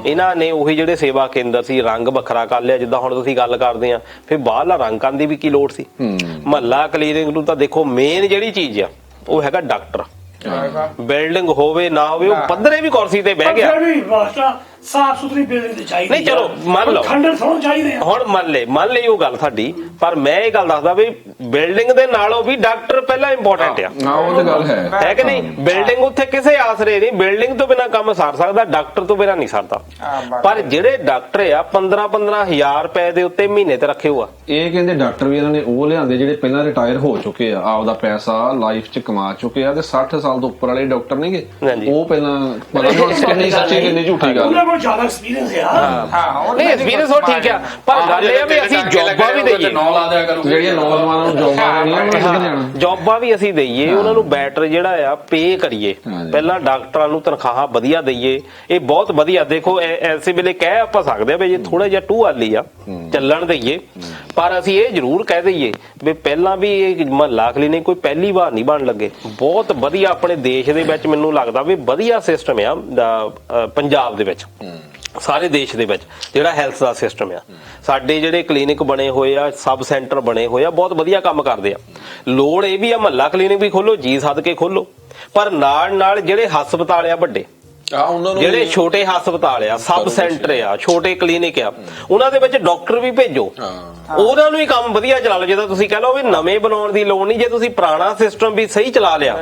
ਇਹਨਾਂ ਨੇ ਉਹੀ ਜਿਹੜੇ ਸੇਵਾ ਕੇਂਦਰ ਸੀ ਰੰਗ ਵੱਖਰਾ ਕਰ ਲਿਆ ਜਿੱਦਾਂ ਹੁਣ ਤੁਸੀਂ ਗੱਲ ਕਰਦੇ ਆ ਫਿਰ ਬਾਹਰਲਾ ਰੰਗ ਕਰਨ ਦੀ ਵੀ ਕੀ ਲੋੜ ਸੀ ਮਹੱਲਾ ਕਲੀਨਿਕ ਨੂੰ ਤਾਂ ਦੇਖੋ ਮੇਨ ਜਿਹੜੀ ਚੀਜ਼ ਆ ਉਹ ਹੈਗਾ ਡਾਕਟਰ ਬਿਲਡਿੰਗ ਹੋਵੇ ਨਾ ਹੋਵੇ ਉਹ ਪੱਧਰੇ ਵੀ ਕੁਰਸੀ ਤੇ ਬਹਿ ਗਿਆ ਸਾਫ ਸੁਥਰੀ ਬਿਲਡਿੰਗ ਚਾਹੀਦੀ ਨਹੀਂ ਚਲੋ ਮੰਨ ਲਓ ਖੰਡਰ ਥੋੜਾ ਚਾਹੀਦੇ ਹੁਣ ਮੰਨ ਲਈ ਉਹ ਗੱਲ ਸਾਡੀ ਪਰ ਮੈਂ ਇਹ ਗੱਲ ਦੱਸਦਾ ਵੀ ਬਿਲਡਿੰਗ ਦੇ ਨਾਲੋਂ ਵੀ ਡਾਕਟਰ ਪਹਿਲਾਂ ਇੰਪੋਰਟੈਂਟ ਆ ਉਹ ਤਾਂ ਗੱਲ ਹੈ ਕਿ ਨਹੀਂ ਬਿਲਡਿੰਗ ਉੱਥੇ ਕਿਸੇ ਆਸਰੇ ਨਹੀਂ ਬਿਲਡਿੰਗ ਤੋਂ ਬਿਨਾਂ ਕੰਮ ਸਰ ਸਕਦਾ ਡਾਕਟਰ ਤੋਂ ਬਿਨਾਂ ਨਹੀਂ ਸਰਦਾ ਪਰ ਜਿਹੜੇ ਡਾਕਟਰ ਆ 15,000 ਰੁਪਏ ਦੇ ਉੱਤੇ ਮਹੀਨੇ ਤੇ ਰੱਖੇ ਹੋਆ ਇਹ ਕਹਿੰਦੇ ਡਾਕਟਰ ਵੀ ਇਹਨਾਂ ਨੇ ਉਹ ਲਿਆਂਦੇ ਜਿਹੜੇ ਪਹਿਲਾਂ ਰਿਟਾਇਰ ਹੋ ਚੁੱਕੇ ਆ ਆਪਦਾ ਪੈਸਾ ਲਾਈਫ 'ਚ ਕਮਾ ਚੁੱਕੇ ਆ ਤੇ 60 ਸਾਲ ਤੋਂ ਉੱਪਰ ਵਾਲੇ ਡਾਕਟਰ ਨਹੀਂਗੇ ਉਹ ਪਹਿਲਾਂ ਪਤਾ ਨਹੀਂ ਕਿੰਨੀ ਸੱਚੀ ਕਿੰਨੀ ਝੂਠੀ ਗੱਲ ਕੋਲ ਜ਼ਿਆਦਾ ਐਕਸਪੀਰੀਅੰਸ ਆ ਹਾਂ ਨਹੀਂ ਐਕਸਪੀਰੀਅੰਸ ਉਹ ਠੀਕ ਆ ਪਰ ਗੱਲ ਇਹ ਆ ਵੀ ਅਸੀਂ ਜੌਬਾਂ ਵੀ ਦਈਏ ਨੌ ਲਾ ਦਿਆ ਕਰੋ ਜਿਹੜੀਆਂ ਨੌਜਵਾਨਾਂ ਨੂੰ ਜੋਬਾਂ ਦੇਣੀਆਂ ਉਹਨਾਂ ਕਿੱਧਰ ਜਾਣਾ ਜੌਬਾਂ ਵੀ ਅਸੀਂ ਦਈਏ ਉਹਨਾਂ ਨੂੰ ਬੈਟਰ ਜਿਹੜਾ ਆ ਪੇ ਕਰੀਏ ਪਹਿਲਾਂ ਡਾਕਟਰਾਂ ਨੂੰ ਤਨਖਾਹਾਂ ਵਧੀਆ ਦਈਏ ਇਹ ਬਹੁਤ ਵਧੀਆ ਦੇਖੋ ਐਸੇ ਵੇਲੇ ਕਹਿ ਆਪਾਂ ਸਕਦੇ ਆ ਵੀ ਜੇ ਥੋੜਾ ਜਿਹਾ ਟੂਹਾਲੀ ਆ ਚੱਲਣ ਦਈਏ ਪਰ ਅਸੀਂ ਇਹ ਜ਼ਰੂਰ ਕਹਿ ਦਈਏ ਵੀ ਪਹਿਲਾਂ ਵੀ ਇਹ ਮਹੱਲਾ ਕਲੀਨਿਕ ਕੋਈ ਪਹਿਲੀ ਵਾਰ ਨਹੀਂ ਬਣ ਲੱਗੇ ਬਹੁਤ ਵਧੀਆ ਆਪਣੇ ਦੇਸ਼ ਦੇ ਵਿੱਚ ਮੈਨੂੰ ਲੱਗਦਾ ਵੀ ਵਧੀਆ ਸਿਸਟਮ ਆ ਪੰਜਾਬ ਦੇ ਵਿੱਚ ਸਾਰੇ ਦੇਸ਼ ਦੇ ਵਿੱਚ ਜਿਹੜਾ ਹੈਲਥ ਦਾ ਸਿਸਟਮ ਆ ਸਾਡੇ ਜਿਹੜੇ ਕਲੀਨਿਕ ਬਣੇ ਹੋਏ ਆ ਸਬ ਸੈਂਟਰ ਬਣੇ ਹੋਏ ਆ ਬਹੁਤ ਵਧੀਆ ਕੰਮ ਕਰਦੇ ਆ ਲੋੜ ਇਹ ਵੀ ਆ ਮਹੱਲਾ ਕਲੀਨਿਕ ਵੀ ਖੋਲੋ ਜੀ ਸੱਦ ਕੇ ਖੋਲੋ ਪਰ ਨਾਲ ਜਿਹੜੇ ਹਸਪਤਾਲ ਆ ਵੱਡੇ ਉਹਨਾਂ ਨੂੰ ਜਿਹੜੇ ਛੋਟੇ ਹਸਪਤਾਲ ਆ ਸਬ ਸੈਂਟਰ ਆ ਛੋਟੇ ਕਲੀਨਿਕ ਆ ਉਹਨਾਂ ਦੇ ਵਿੱਚ ਡਾਕਟਰ ਵੀ ਭੇਜੋ ਉਹਨਾਂ ਨੂੰ ਹੀ ਕੰਮ ਵਧੀਆ ਚਲਾ ਲਓ ਜਿੱਦਾਂ ਤੁਸੀਂ ਕਹਿ ਲਓ ਵੀ ਨਵੇਂ ਬਣਾਉਣ ਦੀ ਲੋੜ ਨਹੀਂ ਜੇ ਤੁਸੀਂ ਪੁਰਾਣਾ ਸਿਸਟਮ ਵੀ ਸਹੀ ਚਲਾ ਲਿਆ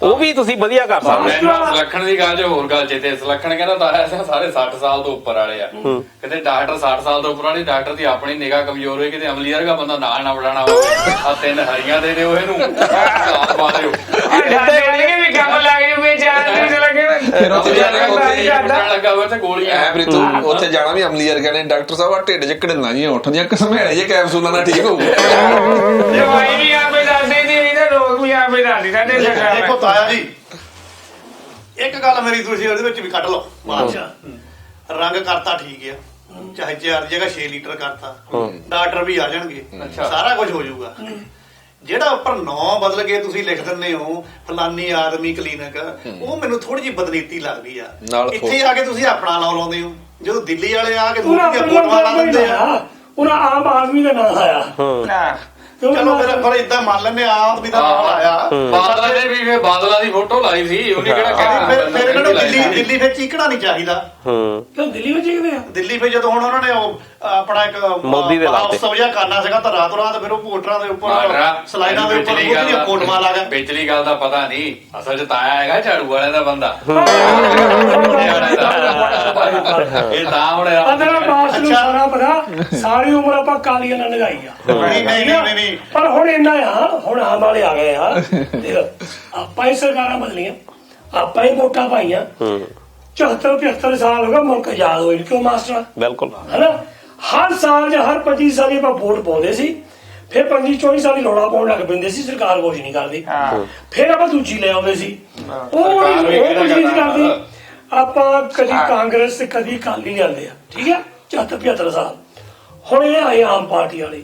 ਉਹ ਵੀ ਤੁਸੀਂ ਵਧੀਆ ਕਰ ਸਕਦੇ ਸੁਲੱਖਣ ਦੀ ਗੱਲ ਜੋ ਹੋਰ ਗੱਲ ਚੇਤੇ ਸੁਲੱਖਣ ਕਹਿੰਦਾ ਤਾਂ ਸਾਰੇ 60 ਸਾਲ ਤੋਂ ਉੱਪਰ ਵਾਲੇ ਆ ਕਹਿੰਦੇ ਡਾਕਟਰ 60 ਸਾਲ ਤੋਂ ਉੱਪਰ ਵਾਲੇ ਡਾਕਟਰ ਦੀ ਆਪਣੀ ਨਿਗਾਹ ਕਮਜ਼ੋਰ ਹੋਏ ਕਿਤੇ ਅਮਲੀ ਵਰਗਾ ਬੰਦਾ ਨਾਲ ਨਾ ਵੜਾਣਾ ਹੋਵੇ ਆ 3 ਹਰੀਆਂ ਦੇ ਦਿਓ ਇਹਨੂੰ ਨਾਲ ਪਾ ਦਿਓ ਵੀ ਕੰਮ ਲੱਗ ਜੂਗੇ ਚਾਰ ਦਿਨ ਲੱਗੇ ਫਿਰ ਉੱਥੇ ਜਾਣਾ ਲੱਗਾ ਹੋਇਆ ਤੇ ਗੋਲੀਆਂ ਐ ਪ੍ਰੀਤੂ ਉੱਥੇ ਜਾਣਾ ਵੀ ਅਮਲੀ ਵਰਗਾ ਨੇ ਡਾਕਟਰ ਸਾਹਿਬ ਆ ਢਿੱਡ 'ਚ ਘੜੀਆਂ ਜੀਆਂ ਉੱਠਦੀਆਂ ਘਸਮੇੜੇ ਜੇ ਕੈਪਸੂਲਾਂ ਨਾਲ ਠੀਕ ਹੋਊਗਾ ਦਵਾਈ ਵੀ ਆਪੇ ਦੱਸਦੀ ਸੀ ਇਹਦਾ ਰੋਗ ਵੀ ਆਪੇ ਦੱਸਦੀ ਸਾਡੇ ਦੇਖੋ ਤਾਇਆ ਜੀ ਇੱਕ ਗੱਲ ਮੇਰੀ ਤੁਸੀਂ ਉਹਦੇ ਵਿੱਚ ਵੀ ਕੱਢ ਲਓ ਬਾਦਸ਼ਾਹ ਰੰਗ ਕਰਤਾ ਠੀਕ ਆ ਚਾਹੇ 4 ਦੀ ਜਗ੍ਹਾ 6 ਲੀਟਰ ਕਰਤਾ ਡਾਕਟਰ ਵੀ ਆ ਜਾਣਗੇ ਸਾਰਾ ਕੁਝ ਹੋ ਜਾਊਗਾ ਜਿਹੜਾ ਉੱਪਰ 9 ਬਦਲ ਕੇ ਤੁਸੀਂ ਲਿਖ ਦਿੰਦੇ ਹੋ ਫਲਾਨੀ ਆਦਮੀ ਕਲੀਨਿਕ ਉਹ ਮੈਨੂੰ ਥੋੜੀ ਜਿਹੀ ਬਦਨੀਤੀ ਲੱਗਦੀ ਆ ਇੱਥੇ ਆ ਕੇ ਤੁਸੀਂ ਆਪਣਾ ਨਾਂ ਲਾਉਂਦੇ ਹੋ ਜਦੋਂ ਦਿੱਲੀ ਵਾਲੇ ਆ ਕੇ ਦੂਜੀ ਦੀਆਂ ਫੋਟੋਆਂ ਲਾ ਦਿੰਦੇ ਆ ਉਹਨਾਂ ਆਮ ਆਦਮੀ ਦਾ ਨਾਮ ਆਇਆ ਚਲੋ ਫਿਰ ਇਦਾਂ ਮੰਨ ਲੈਂਦੇ ਆਮ ਆਦਮੀ ਦਾ ਨਾਮ ਆਇਆ ਬਾਦਲਾਂ ਨੇ ਵੀ ਬਾਦਲਾਂ ਦੀ ਫੋਟੋ ਲਾਈ ਸੀ ਉਹਨੇ ਕਿਹੜਾ ਕਹਿੰਦੇ ਫਿਰ ਇਹਨਾਂ ਨੂੰ ਦਿੱਲੀ ਵਿੱਚ ਚੀਕਣਾ ਨਹੀਂ ਚਾਹੀਦਾ ਕਿਉਂ ਦਿੱਲੀ ਵਿੱਚ ਕਿਵੇਂ ਆ ਦਿੱਲੀ ਵਿੱਚ ਜਦੋਂ ਹੁਣ ਉਹਨਾਂ ਨੇ ਉਹ ਆਪਣਾ ਇੱਕ ਮੋਦੀ ਦੇ ਲਾਤੇ ਸਭਿਆ ਕਰਨਾ ਸੀਗਾ ਤਾਂ ਰਾਤ ਫਿਰ ਉਹ ਵੋਟਰਾਂ ਦੇ ਉੱਪਰ ਸਲਾਈਡਾਂ ਦੇ ਉੱਪਰ ਉਹਦੀਆਂ ਫੋਟੋਆਂ ਲਾ ਗਿਆ ਵਿਚਲੀ ਗੱਲ ਦਾ ਪਤਾ ਨਹੀਂ ਅਸਲ 'ਚ ਤਾਇਆ ਹੈਗਾ ਝਾੜੂ ਵਾਲੇ ਦਾ ਬੰਦਾ ਇਹ ਤਾਂ ਹੁਣ ਅਦਰ ਬਾਸ ਨੂੰ ਸਾਰਾ ਪਤਾ ਸਾਰੀ ਉਮਰ ਆਪਾਂ ਕਾਲੀਆਂ ਨਾਲ ਲਗਾਈ ਆ ਨਹੀਂ ਪਰ ਹੁਣ ਇੰਨਾ ਆ ਹੁਣ ਆਮ ਵਾਲੇ ਆ ਗਏ ਆ ਆਪਾਂ ਹੀ ਸਰਕਾਰਾਂ ਬਦਲੀਆਂ ਆਪਾਂ ਹੀ ਵੋਟਾਂ ਪਾਈਆਂ 74-75 ਸਾਲ ਹੋ ਗਏ ਮੁਲਕ ਆਜ਼ਾਦ ਹੋਏ ਕਿਉਂ ਮਾਸਟਰ ਬਿਲਕੁਲ ਹਨਾ ਹਰ ਸਾਲ ਜਾਂ ਹਰ 25 ਸਾਲ ਆਪਾਂ ਵੋਟ ਪਾਉਂਦੇ ਸੀ ਫਿਰ 25-24 ਸਾਲ ਹੀ ਰੌਲਾ ਪਾਉਣ ਲੱਗ ਪੈਂਦੇ ਸੀ ਸਰਕਾਰ ਕੁਝ ਨਹੀਂ ਕਰਦੀ ਫਿਰ ਆਪਾਂ ਦੂਜੀ ਲੈ ਆਉਂਦੇ ਸੀ ਉਹ ਕੁਝ ਨਹੀਂ ਕਰਦੀ ਆਪਾਂ ਕਦੀ ਕਾਂਗਰਸ ਤੇ ਕਦੀ ਅਕਾਲੀ ਜਾਂਦੇ ਆ ਠੀਕ ਹੈ 74-75 ਸਾਲ ਹੁਣ ਇਹ ਆਏ ਆਮ ਪਾਰਟੀ ਵਾਲੇ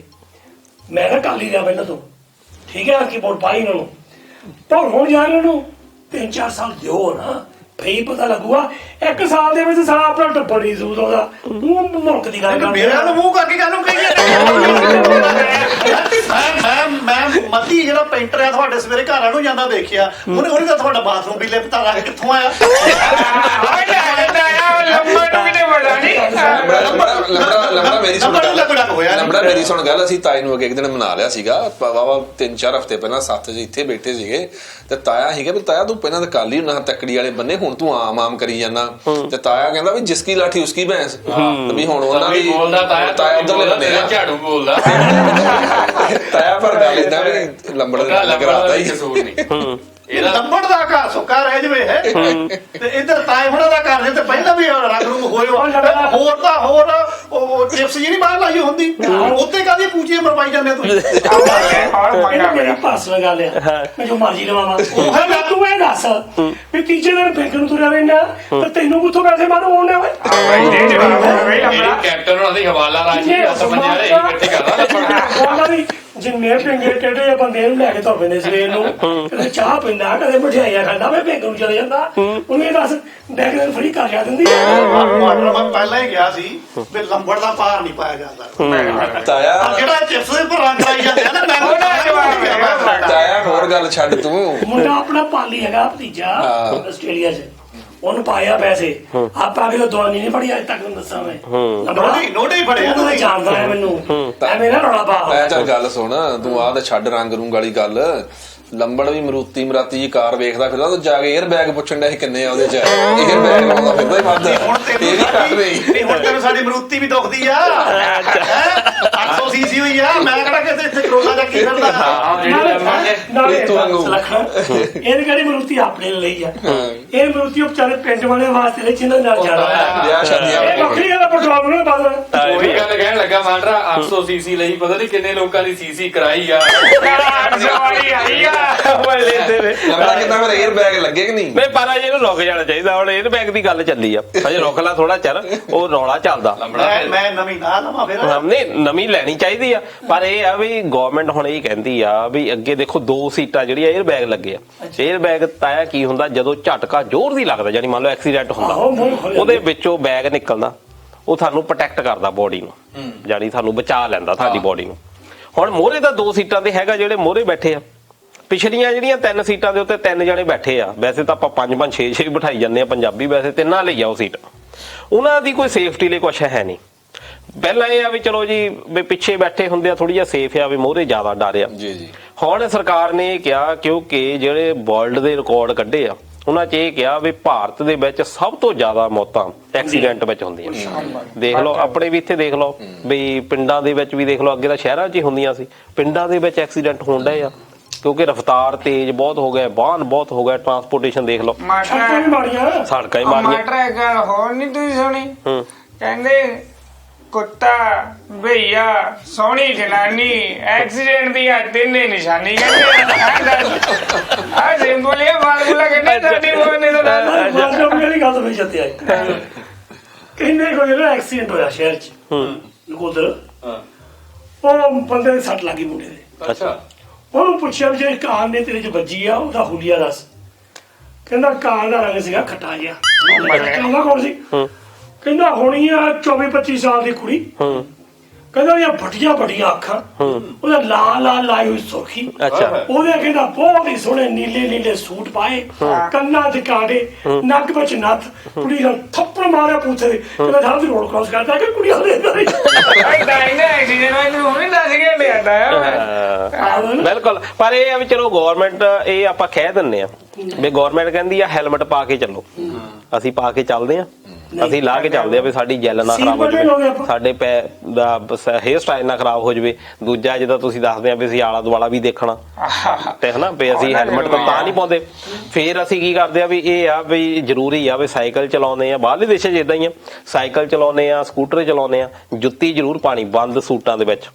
ਮੈਂ ਨਾ ਅਕਾਲੀ ਦਾ ਪਹਿਲਾਂ ਤੋਂ ਠੀਕ ਹੈ ਕੀ ਵੋਟ ਪਾਈ ਇਹਨਾਂ ਨੂੰ ਪਰ ਹੁਣ ਯਾਰ ਇਹਨਾਂ ਨੂੰ 3-4 ਸਾਲ ਦਿਓ ਨਾ ਫੇਰ ਪਤਾ ਲੱਗੂਗਾ 1 ਸਾਲ ਦੇ ਵਿੱਚ ਸਾਰਾ ਆਪਣਾ ਟੱਬਰ ਨਹੀਂ ਸੂਦ ਉਹਦਾ ਤੂੰ ਮੁਲਕ ਦੀ ਗੱਲ ਮੇਰੇ ਨਾਲ ਮੂੰਹ ਕਰਕੇ ਗੱਲ ਨੂੰ ਕਹੀ ਮੈਂ ਮੱਤੀ ਜਿਹੜਾ ਪੇਂਟਰ ਆ ਤੁਹਾਡੇ ਸਵੇਰੇ ਘਰਾਂ ਨੂੰ ਜਾਂਦਾ ਦੇਖਿਆ ਉਹਨੇ ਤਾਂ ਤੁਹਾਡਾ ਬਾਥਰੂਮ ਬਿੱਲੇ ਪਤਾ ਲੱਗ ਕਿੱਥੋਂ ਆਇਆ ਲੰਬੜਾ ਮੇਰੀ ਸੁਣ ਗੱਲ ਅਸੀਂ ਤਾਏ ਨੂੰ ਅੱਗੇ ਇੱਕ ਦਿਨ ਮਨਾ ਲਿਆ ਸੀਗਾ ਵਾਵਾ 3-4 ਹਫ਼ਤੇ ਪਹਿਲਾਂ ਸੱਤ 'ਚ ਇੱਥੇ ਬੈਠੇ ਸੀਗੇ ਤੇ ਤਾਇਆ ਸੀਗਾ ਵੀ ਤਾਇਆ ਤੂੰ ਪਹਿਲਾਂ ਤਾਂ ਕਾਲੀ ਨਾ ਤੱਕੜੀ ਵਾਲੇ ਬੰਨੇ ਹੁਣ ਤੂੰ ਆਮ ਕਰੀ ਜਾਂਦਾ ਤੇ ਤਾਇਆ ਕਹਿੰਦਾ ਵੀ ਜਿਸਕੀ ਲਾਠੀ ਉਸਕੀ ਭੈਂਸ ਵੀ ਹੁਣ ਉਹਨਾਂ ਦੀ ਤਾਇਆ ਉਧਰਲੇ ਬੰਨੇ ਆ ਝਾੜੂ ਬੋਲਦਾ ਤਾਇਆ ਪਰ ਗੱਲ ਇਦਾਂ ਵੀ ਲੰਬੜ ਦੇ ਨਾਲ ਕਰਾਤਾ ਹੀ ਇਹਦਾ ਲੰਬੜ ਦਾ ਘਰ ਸੁੱਕਾ ਰਹਿ ਜਵੇ ਹੈ ਤੇ ਇੱਧਰ ਤਾਏ ਹੁਣਾਂ ਦਾ ਘਰ ਜੇ ਤੇ ਪਹਿਲਾਂ ਵੀ ਰੰਗ ਰੂਪ ਹੋਇਓ ਹੋਰ ਉਹ ਚਿਪਸ ਜੀ ਨਹੀਂ ਬਾਹਰ ਲਾਈ ਹੁੰਦੀ ਉੱਤੇ ਕਾਹਦੀ ਪੂਚੀਆਂ ਮਰਵਾਈ ਜਾਂਦੇ ਤੁਸੀਂ ਮੇਰੀ ਪਰਸਨਲ ਗੱਲ ਆ ਮੈਂ ਜੋ ਮਰਜ਼ੀ ਲਵਾਂ ਤੂੰ ਇਹ ਦੱਸ ਵੀ ਤੀਜੇ ਦਿਨ ਬੈਂਕ ਨੂੰ ਤੁਰਿਆ ਰਹਿਣਾ ਤੇ ਤੈਨੂੰ ਕਿੱਥੋਂ ਪੈਸੇ ਮਾਰੂ ਹੋਣੇ ਓਏ ਕੈਪਟਨ ਉਹਨਾਂ ਦੀ ਹਵਾਲਾ ਰਾਜੀ ਹੱਥ ਬੰਦੇ ਵਾਲੇ ਇਕੱਠੇ ਕਰਦਾ ਜਿੰਨੇ ਪਿੰਗੇ ਟੇਢੇ ਬੰਦੇ ਨੂੰ ਲੈ ਕੇ ਤੁਰ ਪੈਂਦੇ ਸਵੇਰ ਨੂੰ ਕਦੇ ਚਾਹ ਪੀਂਦਾ ਕਦੇ ਮਠਿਆਈਆਂ ਖਾਂਦਾ ਮੈਂ ਬੈਂਕ ਨੂੰ ਚਲੇ ਜਾਂਦਾ ਉਹਨੂੰ ਇਹ ਦੱਸ ਬੈਂਕ ਨੂੰ ਫਰੀ ਕਰ ਜਾ ਦਿੰਦੀ ਮੈਂ ਪਹਿਲਾਂ ਹੀ ਗਿਆ ਸੀ ਵੀ ਲੰਬੜ ਦਾ ਭਾਰ ਨਹੀਂ ਪਾਇਆ ਜਾਂਦਾ ਤਾਇਆ ਜਿਹੜਾ ਚਿਪਸ ਦੇ ਉੱਪਰ ਰੰਗ ਲਾਈ ਜਾਂਦੇ ਆ ਨਾ ਮੈਂ ਤਾਇਆ ਹੋਰ ਗੱਲ ਛੱਡ ਤੂੰ ਮੁੰਡਾ ਆਪਣਾ ਪਾਲੀ ਹੈਗਾ ਭਤੀਜਾ ਆਸਟ੍ਰੇਲੀਆ 'ਚ ਉਹਨੂੰ ਪਾਇਆ ਪੈਸੇ ਆਪਾਂ ਵੀ ਉਹ ਦਵਾਨੀ ਨਹੀਂ ਫੜੀ ਅੱਜ ਤੱਕ ਨੂੰ ਦੱਸਾਂ ਮੈਂ ਨੋਟੇ ਫੜਿਆ ਉਹ ਜਾਣਦਾ ਹੈ ਮੈਨੂੰ ਐਵੇਂ ਨਾ ਰੌਲਾ ਪਾ ਮੈਂ ਚੱਲ ਗੱਲ ਸੁਣ ਤੂੰ ਆਹ ਤੇ ਛੱਡ ਰੰਗ ਰੂੰਗ ਵਾਲੀ ਗੱਲ ਲੰਬੜ ਵੀ ਮਰਾਤੀ ਜੀ ਕਾਰ ਵੇਖਦਾ ਫਿਰਦਾ ਤੂੰ ਜਾ ਕੇ 에ਅਰ ਬੈਗ ਪੁੱਛਣ ਡਿਆ ਕਿੰਨੇ ਆ ਉਹਦੇ ਚ 에ਅਰ ਬੈਗ ਲਾਉਂਦਾ ਫਿਰਦਾ ਹੀ ਵੱਧ ਇਹ ਵੀ ਕੱਢ ਰਹੀ ਹੁਣ ਤੈਨੂੰ ਸਾਡੀ ਮਰੂਤੀ ਵੀ ਦੁਖਦੀ ਆ 800 ਸੀਸੀ ਹੋਈ ਆ ਮੈਂ ਕਿਹੜਾ ਕਿਸੇ ਇੱਥੇ ਕਰੋਲਾ ਜਾ ਕੇ ਚੱਕੀ ਫਿਰਦਾ ਨਾਲੇ ਇਹਦੀ ਕਿਹੜੀ ਮਰੂਤੀ ਆਪਣੇ ਲਈ ਆ, ਇਹ ਮਰੂਤੀ ਉਹ ਵਿਚਾਰੇ ਪਿੰਡ ਵਾਲੇ ਵਾਸਤੇ ਲਈ ਜਿਹਨਾਂ ਨਾਲ ਜਾਣਾ ਇਹ ਵੱਖਰੀ ਗੱਲ ਪੈਟਰੋਲ ਨੂੰ ਬਦਲ। ਉਹੀ ਗੱਲ ਕਹਿਣ ਲੱਗਾ ਮਾਂਡਰਾ 800 ਸੀਸੀ ਲਈ ਪਤਾ ਨਹੀਂ ਕਿੰਨੇ ਲੋਕਾਂ ਦੀ ਸੀਸੀ ਕਰਾਈ ਆ। 800 ਵਾਲੀ ਆਈ ਆ ਲੰਬੜਾ ਕਿੰਨਾ ਫਿਰ 에ਅਰ ਬੈਗ ਲੱਗੇ ਕਿ ਨਹੀਂ? ਨਹੀਂ ਪਰ ਇਹਨੂੰ ਰੁਕ ਜਾਣਾ ਚਾਹੀਦਾ। ਹੁਣ 에ਅਰ ਬੈਗ ਦੀ ਗੱਲ ਚੱਲੀ ਆ, ਅਜੇ ਰੁਕ ਲਾ ਥੋੜਾ ਚਿਰ, ਉਹ ਰੌਲਾ ਚੱਲਦਾ। ਮੈਂ ਨਵੀਂ ਨਾ ਲਵਾਂ ਫਿਰ ਨਹੀਂ ਨਵੀਂ ਲੈਣੀ ਚਾਹੀਦੀ ਆ, ਪਰ ਇਹ ਆ ਵੀ ਗਵਰਨਮੈਂਟ ਹੁਣ ਇਹ ਕਹਿੰਦੀ ਆ ਵੀ ਅੱਗੇ ਦੇਖੋ 2 ਸੀਟਾਂ ਜਿਹੜੀਆਂ 에ਅਰ ਬੈਗ ਲੱਗੇ ਆ। 에ਅਰ ਬੈਗ ਤਾਇਆ ਕੀ ਹੁੰਦਾ, ਜਦੋਂ ਝਟਕਾ ਜ਼ੋਰ ਦੀ ਲੱਗਦਾ, ਜਾਨੀ ਮੰਨ ਲਓ ਐਕਸੀਡੈਂਟ ਹੁੰਦਾ, ਉਹਦੇ ਵਿੱਚੋਂ ਬੈਗ ਨਿਕਲਦਾ, ਉਹ ਤੁਹਾਨੂੰ ਪ੍ਰੋਟੈਕਟ ਕਰਦਾ ਬੋਡੀ ਨੂੰ, ਜਾਨੀ ਤੁਹਾਨੂੰ ਬਚਾ ਲੈਂਦਾ ਤੁਹਾਡੀ ਬੋਡੀ ਨੂੰ। ਹੁਣ ਮੋਹਰੇ ਤਾਂ 2 ਸੀਟਾਂ ਤੇ ਹੈਗਾ, ਜਿਹੜੇ ਮੋਹਰੇ ਬੈਠੇ ਆ, ਪਿਛਲੀਆਂ ਜਿਹੜੀਆਂ 3 ਸੀਟਾਂ ਦੇ ਉੱਤੇ 3 ਜਣੇ ਬੈਠੇ ਆ। ਵੈਸੇ ਤਾਂ ਆਪਾਂ 5-5 6-6 ਬਿਠਾਈ ਜਾਂਦੇ ਆ ਪੰਜਾਬੀ, ਵੈਸੇ 3 ਲਈ ਆ ਉਹ ਸੀਟ। ਉਹਨਾਂ ਦੀ ਕੋਈ ਸੇਫਟੀ ਲਈ ਕੁਛ ਹੈ ਨਹੀਂ। ਪਹਿਲਾਂ ਇਹ ਆ ਵੀ ਚਲੋ ਜੀ ਵੀ ਪਿੱਛੇ ਬੈਠੇ ਹੁੰਦੇ ਆ ਥੋੜੀ ਜਿਹਾ ਸੇਫ ਆ, ਵੀ ਮੋਹਰੇ ਜ਼ਿਆਦਾ ਡਰ ਆ। ਜੀ ਜੀ। ਹੁਣ ਸਰਕਾਰ ਨੇ ਇਹ ਕਿਹਾ, ਕਿਉਂਕਿ ਜਿਹੜੇ ਵਰਲਡ ਦੇ ਰਿਕਾਰਡ ਕੱਢੇ ਆ ਉਹਨਾਂ 'ਚ ਇਹ ਕਿਹਾ ਵੀ ਭਾਰਤ ਦੇ ਵਿੱਚ ਸਭ ਤੋਂ ਜ਼ਿਆਦਾ ਮੌਤਾਂ ਐਕਸੀਡੈਂਟ ਵਿੱਚ ਹੁੰਦੀਆਂ। ਦੇਖ ਲਓ ਆਪਣੇ ਵੀ ਇੱਥੇ ਦੇਖ ਲਓ ਵੀ ਪਿੰਡਾਂ ਦੇ ਵਿੱਚ ਵੀ ਦੇਖ ਲਓ, ਅੱਗੇ ਤਾਂ ਸ਼ਹਿਰਾਂ 'ਚ ਹੀ ਹੁੰਦੀਆਂ ਸੀ, ਪਿੰਡਾਂ ਦੇ ਵਿੱਚ ਐਕਸੀਡੈਂਟ ਹੋਣ ਡਏ ਆ ਕਿਉਂਕਿ ਰਫ਼ਤਾਰ ਤੇਜ਼ ਬਹੁਤ ਹੋ ਗਿਆ, ਵਾਹਨ ਬਹੁਤ ਹੋ ਗਿਆ, ਟਰਾਂਸਪੋਰਟੇਸ਼ਨ ਦੇਖ ਲਓ, ਸੜਕਾਂ ਵੀ ਮਾੜੀਆਂ। ਸੜਕਾਂ ਹੀ ਮਾਰੀਆਂ। ਮਾਟਰ ਇੱਕ ਗੱਲ ਹੋਰ ਨਹੀਂ ਤੁਸੀਂ ਸੁਣੀ, ਕਹਿੰਦੇ ਕੁੱਤਾ ਭਈਆ ਸੋਹਣੀ ਜਨਾਨੀ ਐਕਸੀਡੈਂਟ ਦੀ ਆ 3 ਨਿਸ਼ਾਨੀ ਕਹਿੰਦੇ ਆ ਸਿੰਬੋਲੀਆ ਬਾਲਬੁਲਾ ਕਹਿੰਦੇ ਤੁਹਾਡੀ ਬੋਨੇ ਦਾ ਮੇਰੀ ਗੱਲ ਸੁਣੀ ਜਾਂਦੀ ਆ, ਕਹਿੰਦੇ ਕੋਈ ਨਾ ਐਕਸੀਡੈਂਟ ਹੋਇਆ ਸ਼ਹਿਰ 'ਚ ਨਕੋਦਰ, ਉਹ ਬੰਦੇ ਦੀ ਸੱਟ ਲੱਗੀ ਮੁੰਡੇ ਦੇ। ਅੱਛਾ। ਉਹਨੂੰ ਪੁੱਛਿਆ ਵੀ ਜੇ ਕਾਰ ਨੇ ਤੇਰੇ 'ਚ ਵੱਜੀ ਆ, ਉਹਦਾ ਹੁਲੀਆ ਦੱਸ। ਕਹਿੰਦਾ ਕਾਰ ਦਾ ਰੰਗ ਸੀਗਾ ਖੱਟਾ ਜਿਹਾ। ਕਹਿੰਦਾ ਕੌਣ ਸੀ? ਕਹਿੰਦਾ ਹੋਣੀ ਆ 24-25 ਸਾਲ ਦੀ ਕੁੜੀ। ਕਹਿੰਦਾ ਉਹਦੀਆਂ ਫਟੀਆਂ ਵੱਡੀਆਂ ਅੱਖਾਂ, ਉਹਦਾ ਲਾਲ ਲਾਈ ਹੋਈ ਸੁਰਖੀ, ਉਹਦੇ ਕਹਿੰਦਾ ਬਹੁਤ ਹੀ ਸੋਹਣੇ ਨੀਲੇ ਸੂਟ ਪਾਏ, ਕੰਨਾਂ 'ਚ ਕਾਂਟੇ, ਨੱਕ ਵਿੱਚ ਨੱਥ, ਕੁੜੀ ਨਾਲ ਥੱਪੜ ਮਾਰਿਆ ਪੂਥੇ ਦੇ। ਕਹਿੰਦਾ ਸਾਡੀ ਰੋਡ ਕ੍ਰਾਸ ਕਰਦਾ ਕਿ ਕੁੜੀ ਹਲੇ ਬਿਲਕੁਲ। ਪਰ ਇਹ ਆ ਵੀ ਚਲੋ ਗਵਰਨਮੈਂਟ, ਇਹ ਆਪਾਂ ਕਹਿ ਦਿੰਦੇ ਆ ਵੀ ਗਵਰਨਮੈਂਟ ਕਹਿੰਦੀ ਆ ਹੈਲਮਟ ਪਾ ਕੇ ਚੱਲੋ, ਅਸੀਂ ਪਾ ਕੇ ਚੱਲਦੇ ਆ, ਅਸੀਂ ਲਾ ਕੇ ਚੱਲਦੇ ਆ ਵੀ ਸਾਡੀ ਜੈਲ ਨਾ ਖਰਾਬ ਹੋ ਜਾਵੇ, ਸਾਡੇ ਪੈਰ ਦਾ ਹੇਅਰ ਸਟਾਈਲ ਨਾ ਖਰਾਬ ਹੋ ਜਾਵੇ। ਦੂਜਾ ਜਿੱਦਾਂ ਤੁਸੀਂ ਦੱਸਦੇ ਆ ਵੀ ਅਸੀਂ ਆਲਾ ਦੁਆਲਾ ਵੀ ਦੇਖਣਾ ਤੇ ਹਨਾ, ਵੀ ਅਸੀਂ ਹੈਲਮਟ ਤਾਂ ਨਹੀਂ ਪਾਉਂਦੇ। ਫੇਰ ਅਸੀਂ ਕੀ ਕਰਦੇ ਆ ਵੀ ਇਹ ਆ ਵੀ ਜ਼ਰੂਰੀ ਆ ਵੀ ਸਾਈਕਲ ਚਲਾਉਂਦੇ ਆ, ਬਾਹਰਲੇ ਦੇਸ਼ਾਂ 'ਚ ਏਦਾਂ ਹੀ ਆ, ਸਾਈਕਲ ਚਲਾਉਂਦੇ ਆ, ਸਕੂਟਰ ਚਲਾਉਂਦੇ ਆ, ਜੁੱਤੀ ਜ਼ਰੂਰ ਪਾਣੀ ਬੰਦ ਸੂਟਾਂ ਦੇ ਵਿੱਚ,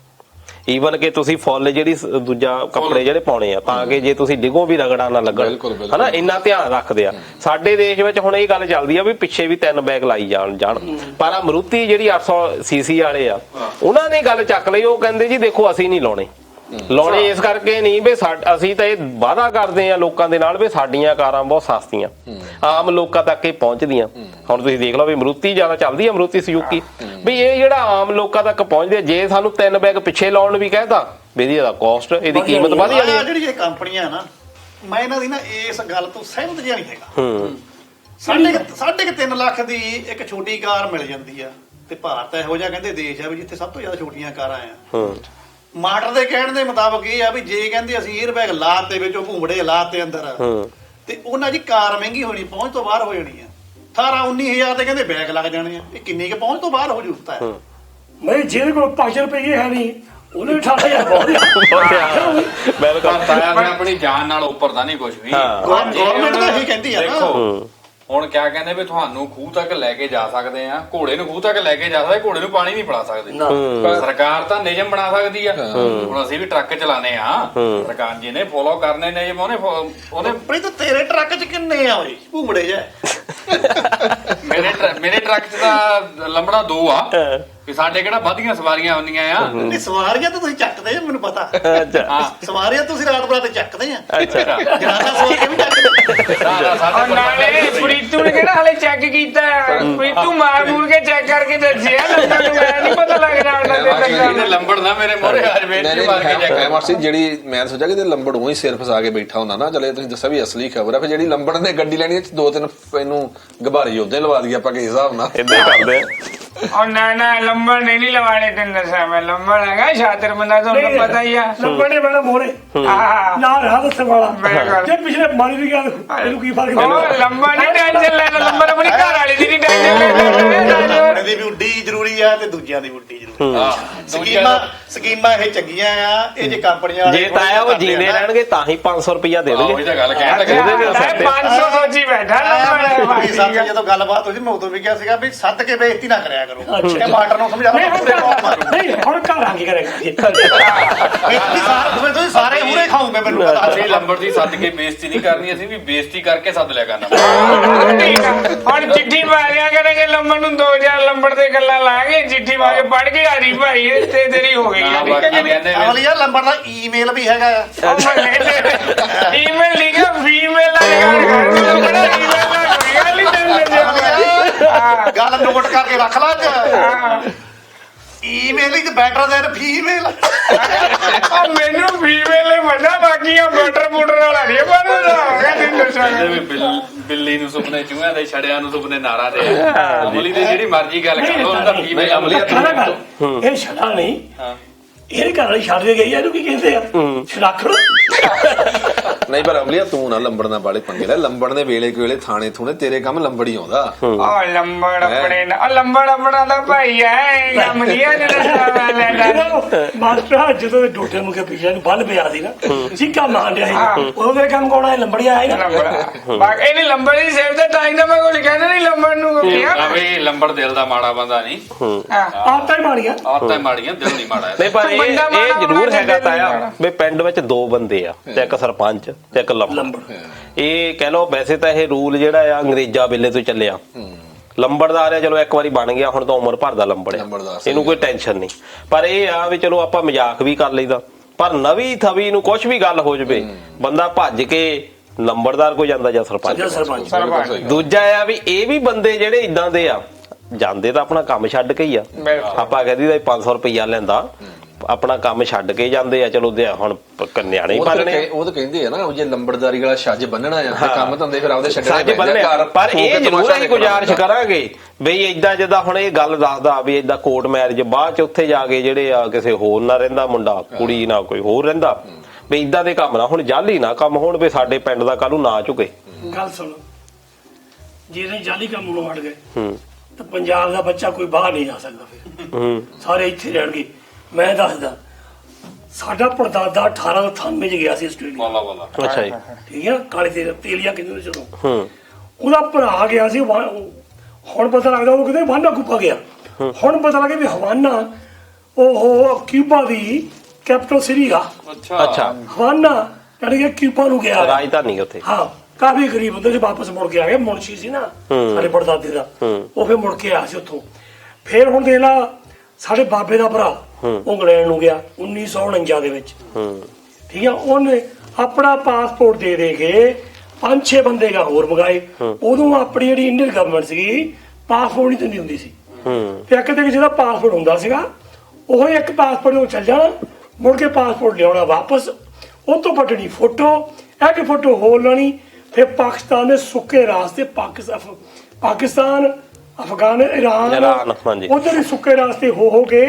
ਈਵਨ ਕਿ ਤੁਸੀਂ ਫੁੱਲ ਜਿਹੜੀ ਦੂਜਾ ਕੱਪੜੇ ਜਿਹੜੇ ਪਾਉਣੇ ਆ, ਤਾਂ ਕਿ ਜੇ ਤੁਸੀਂ ਡਿੱਗੋ ਵੀ ਰਗੜਾ ਨਾ ਲੱਗਣ, ਹਨਾ, ਇੰਨਾ ਧਿਆਨ ਰੱਖਦੇ ਆ। ਸਾਡੇ ਦੇਸ਼ ਵਿੱਚ ਹੁਣ ਇਹ ਗੱਲ ਚੱਲਦੀ ਆ ਵੀ ਪਿੱਛੇ ਵੀ 3 ਬੈਗ ਲਾਈ ਜਾਣ। ਪਰ ਮਰੂਤੀ ਜਿਹੜੀ 800 ਸੀਸੀ ਵਾਲੇ ਆ, ਉਹਨਾਂ ਨੇ ਗੱਲ ਚੱਕ ਲਈ, ਉਹ ਕਹਿੰਦੇ ਜੀ ਦੇਖੋ ਅਸੀਂ ਨਹੀਂ ਲਾਉਣੇ ਇਸ ਕਰਕੇ ਨਹੀਂ ਵੀ ਅਸੀਂ ਤਾਂ ਇਹ ਵਾਅਦਾ ਕਰਦੇ ਆ ਲੋਕਾਂ ਦੇ ਨਾਲ ਵੀ ਸਾਡੀਆਂ ਕਾਰਾਂ ਬਹੁਤ ਸਸਤੀਆਂ, ਆਮ ਲੋਕਾਂ ਤੱਕ ਇਹ ਪਹੁੰਚਦੀਆਂ। ਹੁਣ ਤੁਸੀਂ ਦੇਖ ਲਓ ਵੀ ਮਰੂਤੀ ਜ਼ਿਆਦਾ ਚੱਲਦੀ ਆ, ਮਰੂਤੀ ਸੁਜ਼ੂਕੀ, ਵੀ ਇਹ ਜਿਹੜਾ ਆਮ ਲੋਕਾਂ ਤੱਕ ਪਹੁੰਚਦੇ, ਜੇ ਸਾਨੂੰ 3 ਬੈਗ ਪਿੱਛੇ ਲਾਉਣ ਨੂੰ ਵੀ ਕਹਿਤਾ ਵੀ ਇਹਦੀ ਕੋਸਟ, ਇਹਦੀ ਕੀਮਤ ਵਧ ਜਾਣੀ ਹੈ। ਜਿਹੜੀ ਇਹ ਕੰਪਨੀਆਂ ਨਾ, ਮੈਂ ਇਹਨਾਂ ਦੀ ਨਾ ਇਸ ਗੱਲ ਤੋਂ ਸਹਿਮਤ ਜਿਹਾ ਨਹੀਂ ਹੈਗਾ। 3.5 ਲੱਖ ਦੀ ਇੱਕ ਛੋਟੀ ਕਾਰ ਮਿਲ ਜਾਂਦੀ ਆ, ਤੇ ਭਾਰਤ ਇਹੋ ਜਿਹਾ ਕਹਿੰਦੇ ਦੇਸ਼ ਆ ਵੀ ਜਿੱਥੇ ਸਭ ਤੋਂ ਜ਼ਿਆਦਾ ਛੋਟੀਆਂ ਕਾਰਾਂ ਆ। ਮਾਟਰ ਦੇ ਕਹਿਣ ਦੇ ਮੁਤਾਬਕ ਇਹ ਆ ਵੀ ਜੇ ਕਹਿੰਦੇ ਅਸੀਂ 에ਅਰ ਬੈਗ ਲਾਤੇ ਵਿੱਚੋਂ ਭੂੰਗੜੇ ਲਾਤੇ ਅੰਦਰ, ਤੇ ਉਹਨਾਂ ਦੀ ਕਾਰ ਮਹਿੰਗੀ ਹੋਣੀ, ਪਹੁੰਚ ਤੋਂ ਬਾਹਰ ਹੋ ਜਾਣੀ ਆ। 18-19 ਤੇ ਕਹਿੰਦੇ ਬੈਗ ਲੱਗ ਜਾਣੇ ਆ। ਇਹ ਕਿੰਨੀ ਕੁ ਪਹੁੰਚ ਤੋਂ ਬਾਹਰ ਹੋ ਜੂਤਾ ਹੈ। ਮੈਂ ਜਿਹਦੇ ਕੋਲ 5 ਰੁਪਏ ਹੈ ਨਹੀਂ, ਉਹਨੇ 18,000 ਬਹੁਤ ਬਿਲਕੁਲ। ਆਪਣੀ ਜਾਨ ਨਾਲ ਉੱਪਰ ਦਾ ਨਹੀਂ ਕੁਝ ਵੀ। ਗਵਰਨਮੈਂਟ ਤਾਂ ਇਹੀ ਕਹਿੰਦੀ ਆ ਨਾ। ਹੁਣ ਕਿਆ ਕਹਿੰਦੇ ਵੀ ਤੁਹਾਨੂੰ ਖੂਹ ਤੱਕ ਲੈ ਕੇ ਜਾ ਸਕਦੇ ਆ, ਘੋੜੇ ਨੂੰ ਖੂਹ ਤੱਕ ਲੈ ਕੇ ਜਾ ਸਕਦੇ, ਘੋੜੇ ਨੂੰ ਪਾਣੀ ਨਹੀਂ ਪਿਲਾ ਸਕਦੇ। ਸਰਕਾਰ ਤਾਂ ਨਿਯਮ ਬਣਾ ਸਕਦੀ ਆ। ਹੁਣ ਅਸੀਂ ਵੀ ਟਰੱਕ ਚਲਾਨੇ ਆ, ਸਰਕਾਰ ਜੀ ਨੇ ਫੋਲੋ ਕਰਨੇ ਨਿਯਮ, ਉਹਨੇ ਪ੍ਰੀਤ ਤੇਰੇ ਟਰੱਕ 'ਚ ਕਿੰਨੇ ਆ ਓਏ ਭੂੰਗੜੇ ਜੇ? ਮੇਰੇ ਟਰੱਕ 'ਚ ਤਾਂ ਲੰਬੜਾ 2 ਆ, ਕਿ ਸਾਡੇ ਕਿਹੜਾ ਵੱਧੀਆਂ ਸਵਾਰੀਆਂ ਹੁੰਦੀਆਂ ਆ। ਨਹੀਂ ਸਵਾਰੀਆਂ ਤਾਂ ਤੁਸੀਂ ਚੱਕਦੇ ਆ, ਮੈਨੂੰ ਪਤਾ। ਸਵਾਰੀਆਂ ਤੁਸੀਂ ਰਾਤ ਬਰਾਤ ਚੱਕਦੇ ਆ, ਜਨਾਨਾ ਸਵਾਰੀਆਂ ਵੀ ਚੱਕਦੇ। ਨਾਲੇ ਪ੍ਰੀਤੂ ਨੇ ਕਿਹੜਾ ਹਲੇ ਚੈੱਕ ਕੀਤਾ, ਪ੍ਰੀਤੂ ਮਾਰ ਮੂਰ ਕੇ ਚੈੱਕ ਕਰਕੇ ਦੱਸਿਆ, ਲੰਬੜ ਨੂੰ ਐ ਨਹੀਂ ਪਤਾ ਲੱਗ ਰਿਹਾ ਲੰਬੜ ਨਾ ਮੇਰੇ ਮੋਰੇ ਆ ਜਵੇ ਜਿਹੜੀ ਮੈਂ ਸੋਚਿਆ ਕਿ ਲੰਬੜ ਉਹੀ ਸਿਰ ਫਸਾ ਕੇ ਬੈਠਾ ਹੁੰਦਾ ਨਾ। ਚਲੇ ਤੁਸੀਂ ਦੱਸਿਆ ਵੀ ਅਸਲੀ ਖਬਰ ਹੈ, ਫਿਰ ਜਿਹੜੀ ਲੰਬੜ ਨੇ ਗੱਡੀ ਲੈਣੀ 2-3 ਇਹਨੂੰ ਗਬਾਰੀ ਉਹਦੇ ਲਵਾ ਦਈਏ ਆਪਾਂ ਕਿਸ ਹਿਸਾਬ ਨਾਲ, ਏਦਾਂ ਹੀ ਕਰਦੇ और ना लंबड़ नहीं लवाने तेन दसा मैं, लंबड़ है शातिर बंदा, तो पता ही है। लंबड़ ने बड़ा मोरे ना रहा दस वाला जे पिछले मारी भी गया, ਇਹਨੂੰ ਕੀ ਫਰਕ ਪੈਂਦਾ? लंबड़ नहीं टेंशन लेना, लंबड़ अपनी घर वाली दी नहीं टेंशन लेना। ਦੀ ਵੀ ਉੱਡੀ ਜ਼ਰੂਰੀ ਆ ਤੇ ਦੂਜਿਆਂ ਦੀ ਉੱਡੀ ਜ਼ਰੂਰੀ ਆ। ਦੂਜਿਆਂ ਸਕੀਮਾਂ ਇਹ ਚੰਗੀਆਂ ਆ, ਇਹ ਜੇ ਕੰਪਨੀਆਂ ਜੇ ਤਾਂ ਆਇਆ ਉਹ ਜੀਂਦੇ ਰਹਿਣਗੇ ਤਾਂ ਹੀ 500 ਰੁਪਇਆ ਦੇ ਉਹੀ ਦੇਣਗੇ। ਤਾਂ ਗੱਲ ਕਹਿਣ ਉਹਦੇ ਲੱਗਾ ਵੀ set ਹੈ। 500 ਸੋਚੀ ਬੈਠਾ ਸਾਥ ਜਦੋਂ ਗੱਲਬਾਤ ਹੋਈ ਮੈਂ ਉਦੋਂ ਵੀ ਕਿਹਾ ਸੀਗਾ ਵੀ ਸੱਦ ਕੇ ਬੇਇੱਜ਼ਤੀ ਨਾ ਕਰਿਆ ਕਰੋ। ਅੱਛਾ। ਇਹ ਮਾਸਟਰ ਨੂੰ ਸਮਝਾ ਨਹੀਂ ਪੂਰੇ ਕੌਮ ਮਾਰੂ। ਨਹੀਂ ਹੁਣ ਘਰ ਆ ਕੇ ਕਰੇਗਾ ਤੁਸੀਂ ਸਾਰੇ ਪੂਰੇ ਖਾਓਗੇ ਮੈਨੂੰ ਪਤਾ। ਅਸੀਂ ਲੰਬੜ ਦੀ ਸੱਦ ਕੇ ਬੇਇੱਜ਼ਤੀ ਨਹੀਂ ਕਰਨੀ, ਅਸੀਂ ਵੀ ਬੇਇੱਜ਼ਤੀ ਕਰਕੇ ਸੱਦ ਲਿਆ ਕਰਨਾ। ਹੁਣ ਚਿੱਠੀ ਮਾਰਿਆ ਕਰਾਂਗੇ ਲੰਬੜ ਨੂੰ 2000 ਲੰਬੜ ਦੇ ਗੱਲਾਂ ਲਾਗੇ ਚਿੱਠੀ ਮਾਰ ਕੇ ਪੜ ਕੇ ਹਾਰੀ ਭਾਈ ਤੇ ਤੇਰੀ ਹੋ ਗਈ ਨਾ ਬਾਕੀ ਕਹਿੰਦੇ ਵੀ ਅਗਲੀ ਯਾਰ ਲੰਬਰ ਦਾ ਈਮੇਲ ਵੀ ਹੈਗਾ ਆ। ਈਮੇਲ ਲਿਖਿਆ ਫੀਮੇਲ ਦਾ ਗੱਲ ਨੋਟ ਕਰਕੇ ਰੱਖ ਲਾ email is better than female. ਮੈਨੂੰ ਫੀਮੇਲ ਨੇ ਬੰਦਾ ਬਾਕੀਆਂ ਬਟਰ ਬੁਟਰ ਵਾਲਾ ਨਹੀਂ ਕਹਿੰਦੇ ਵੀ ਬਿੱਲੀ ਨੂੰ ਸੁਪਨੇ ਚੂਹਿਆਂ ਦੇ, ਛੜਿਆਂ ਨੂੰ ਸੁਪਨੇ ਨਾਰਾਂ ਦੇ। ਅਮਲੀ ਦੀ ਜਿਹੜੀ ਮਰਜ਼ੀ ਗੱਲ ਕਰ ਲਓ, ਉਹਦਾ ਫੀਮੇਲ ਅਮਲੀ ਇਹ ਛੜਾ ਨਹੀਂ, ਇਹਦੇ ਘਰ ਵਾਲੀ ਛੱਡ ਕੇ ਗਈ ਆ, ਇਹਨੂੰ ਕੀ ਕਹਿੰਦੇ ਆ ਛੜਾਖੜ। ਨਹੀਂ ਪਰ ਅਮਲੀਆ ਤੂੰ ਨਾ ਲੰਬੜ ਨਾਲ ਬਾਲੇ ਪੰਗੇ ਲੈ। ਲੰਬੜ ਨੇ ਵੇਲੇ ਵੇਲੇ ਥਾਣੇ ਥੂਣੇ ਤੇਰੇ ਕੰਮ ਲੰਬੜ ਹੀ ਆਉਂਦਾ। ਲੰਬੜ ਆਪਣੇ ਲੰਬੜ ਆਪਣਾ ਦਾ ਭਾਈ ਹੈ ਕੰਮ ਨਹੀਂ ਆ ਜਿਹੜਾ ਮਾਸਟਰ ਜਦੋਂ ਡੋਟੇ ਨੂੰ ਕੇ ਪਿਛਲੇ ਨੂੰ ਬੰਨ ਪਿਆ ਸੀ ਨਾ ਚੀਕਾ ਮਾਰ ਰਿਹਾ ਸੀ, ਉਦੋਂ ਮੇਰੇ ਕੰਮ ਕੋਣਾ ਲੰਬੜੀਆ ਆਏ ਨਾ। ਇਹਨੇ ਲੰਬੜ ਦੀ ਸੇਵ ਦਾ ਟਾਈਮ ਦਾ ਮੈਂ ਕੋਈ ਕਹਿੰਦਾ ਨਹੀਂ ਲੰਬੜ ਨੂੰ ਕਿਹਾ ਵੀ ਲੰਬੜ ਦਿਲ ਦਾ ਮਾੜਾ ਬੰਦਾ ਨਹੀਂ, ਆਤਾਂ ਹੀ ਮਾਰੀਆਂ ਆਦਤਾਂ ਮਾੜੀਆਂ, ਦਿਲ ਨਹੀਂ ਮਾੜਾ। ਨਹੀਂ ਪਰ ਇਹ ਜ਼ਰੂਰ ਹੈਗਾ ਤਾਇਆ ਵੀ ਪਿੰਡ ਵਿੱਚ ਦੋ ਬੰਦੇ ਆ, ਤੇ ਇੱਕ ਸਰਪੰਚ ਤੇ ਇੱਕ ਲੰਬੜ। ਇਹ ਕਹਿ ਲਓ ਵੈਸੇ ਤਾਂ ਇਹ ਰੂਲ ਜਿਹੜਾ ਆ ਅੰਗਰੇਜ਼ਾਂ ਵੇਲੇ ਤੋਂ ਚੱਲਿਆ। ਲੰਬੜਦਾਰ ਆ ਚਲੋ ਇੱਕ ਵਾਰੀ ਬਣ ਗਿਆ, ਹੁਣ ਤਾਂ ਉਮਰ ਭਰ ਦਾ ਲੰਬੜ ਆ, ਇਹਨੂੰ ਕੋਈ ਟੈਨਸ਼ਨ ਨਹੀਂ। ਪਰ ਇਹ ਆ ਵੀ ਚਲੋ ਆਪਾਂ ਮਜ਼ਾਕ ਵੀ ਕਰ ਲਈਦਾ, ਪਰ ਨਵੀਂ ਥਵੀ ਨੂੰ ਕੁਝ ਵੀ ਗੱਲ ਹੋ ਜਵੇ ਬੰਦਾ ਭੱਜ ਕੇ ਲੰਬੜਦਾਰ ਕੋ ਜਾਂਦਾ ਜਾਂ ਸਰਪੰਚ। ਦੂਜਾ ਆ ਵੀ ਇਹ ਵੀ ਬੰਦੇ ਜਿਹੜੇ ਇਦਾਂ ਦੇ ਆ ਜਾਂਦੇ ਤਾਂ ਆਪਣਾ ਕੰਮ ਛੱਡ ਕੇ ਹੀ ਆ। ਆਪਾਂ ਕਹਿੰਦੀ ਦਾ 500 ਰੁਪਇਆ ਲੈਂਦਾ, ਆਪਣਾ ਕੰਮ ਛੱਡ ਕੇ ਜਾਂਦੇ ਆ। ਚਲੋ ਹੁਣ ਨਿਆਣੇ ਹੀ ਪਾਲਣੇ, ਉਹ ਤਾਂ ਕਹਿੰਦੇ ਆ ਨਾ ਜੇ ਲੰਬੜਦਾਰੀ ਵਾਲਾ ਛੱਜ ਬੰਨਣਾ ਆ ਤੇ ਕੰਮ ਧੰਦੇ ਫਿਰ ਆਪਦੇ ਛੱਡਣੇ ਬੰਨਣੇ। ਪਰ ਇਹ ਜ਼ਰੂਰ ਅਸੀਂ ਗੁਜ਼ਾਰਿਸ਼ ਕਰਾਂਗੇ ਬਈ ਏਦਾਂ ਜਿੱਦਾਂ ਹੁਣ ਇਹ ਗੱਲ ਦੱਸਦਾ ਵੀ ਏਦਾਂ ਕੋਰਟ ਮੈਰਿਜ ਬਾਅਦ ਚ ਉੱਥੇ ਜਾ ਕੇ ਜਿਹੜੇ ਆ ਕਿਸੇ ਹੋਰ ਨਾਲ ਰਹਿੰਦਾ ਮੁੰਡਾ ਕੁੜੀ ਨਾਲ ਕੋਈ ਹੋਰ ਰਹਿੰਦਾ, ਵੀ ਏਦਾਂ ਦੇ ਕੰਮ ਨਾ ਹੁਣ ਜਾਲੀ ਨਾ ਕੰਮ ਹੋਣ ਵੀ ਸਾਡੇ ਪਿੰਡ ਦਾ ਕੱਲ ਨੂੰ ਨਾ ਝੁਕੇ। ਗੱਲ ਸੁਣੋ, ਜੇ ਜਾਲੀ ਕੰਮ ਨੂੰ ਹਟ ਗਏ ਤਾਂ ਪੰਜਾਬ ਦਾ ਬੱਚਾ ਕੋਈ ਬਾਹਰ ਨਹੀਂ ਜਾ ਸਕਦਾ, ਫਿਰ ਸਾਰੇ ਇੱਥੇ ਰਹਿਣਗੇ। ਮੈਂ ਦੱਸਦਾ ਸਾਡਾ ਪੜਦਾਦਾ 1898 ਚ ਗਿਆ ਸੀ ਆਸਟ੍ਰੇਲੀਆ। ਅੱਛਾ ਜੀ, ਠੀਕ ਆ, ਕਾਲੇ ਤੇਲੀਆ ਕਹਿੰਦੇ ਚਲੋ ਉਹਦਾ ਭਰਾ ਗਿਆ ਸੀ। ਹੁਣ ਪਤਾ ਲੱਗਦਾ ਉਹ ਕਿਤੇ ਹਵਾਨਾ ਕੁੱਪਾ ਗਿਆ। ਹੁਣ ਪਤਾ ਲੱਗਿਆ ਵੀ ਹਵਾਨਾ ਉਹ ਕਿਊਬਾ ਦੀ ਕੈਪੀਟਲ ਸਿਟੀ ਆ। ਅੱਛਾ ਹਵਾਨਾ ਯਾਨੀ ਕਿ ਕਿਊਬਾ ਨੂੰ ਗਿਆ, ਰਾਜਧਾਨੀ ਉੱਥੇ। ਹਾਂ, ਕਾਫੀ ਗਰੀਬ ਹੁੰਦੇ ਸੀ, ਵਾਪਸ ਮੁੜ ਕੇ ਆ ਗਏ। ਮੁਨਸ਼ੀ ਸੀ ਨਾ ਸਾਡੇ ਪੜਦਾਦੇ ਦਾ, ਉਹ ਫਿਰ ਮੁੜ ਕੇ ਆਇਆ ਸੀ ਉੱਥੋਂ। ਫਿਰ ਹੁਣ ਦੇਖ ਲਾ ਸਾਡੇ ਬਾਬੇ ਦਾ ਭਰਾ ਉਹ ਇੰਗਲੈਂਡ ਨੂੰ ਗਿਆ 1949 ਦੇ ਵਿੱਚ। ਠੀਕ ਆ, ਉਹਨੇ ਆਪਣਾ ਪਾਸਪੋਰਟ ਦੇ ਕੇ 5-6 ਬੰਦੇ ਦਾ ਹੋਰ ਮੰਗਾਏ। ਉਦੋਂ ਆਪਣੀ ਜਿਹੜੀ ਇੰਡੀਅਨ ਗਵਰਨਮੈਂਟ ਸੀਗੀ ਪਾਸਪੋਰਟ ਨਹੀਂ ਦਿੰਦੀ ਹੁੰਦੀ ਸੀ, ਤੇ ਇੱਕ ਤੇ ਜਿਹਦਾ ਪਾਸਪੋਰਟ ਹੁੰਦਾ ਸੀਗਾ ਉਹ ਇੱਕ ਪਾਸਪੋਰਟ ਨੂੰ ਚੱਲ ਜਾਣਾ, ਮੁੜ ਕੇ ਪਾਸਪੋਰਟ ਲਿਆਉਣਾ ਵਾਪਸ, ਉਹ ਤੋਂ ਪਟਣੀ ਫੋਟੋ, ਇੱਕ ਫੋਟੋ ਹੋਰ ਲਾਣੀ। ਫਿਰ ਪਾਕਿਸਤਾਨ ਦੇ ਸੁੱਕੇ ਰਾਸਤੇ ਪਾਕਿਸਤਾਨ, ਅਫਗਾਨ, ਇਰਾਨ ਉਧਰ ਹੀ ਸੁੱਕੇ ਰਾਸਤੇ ਹੋ ਕੇ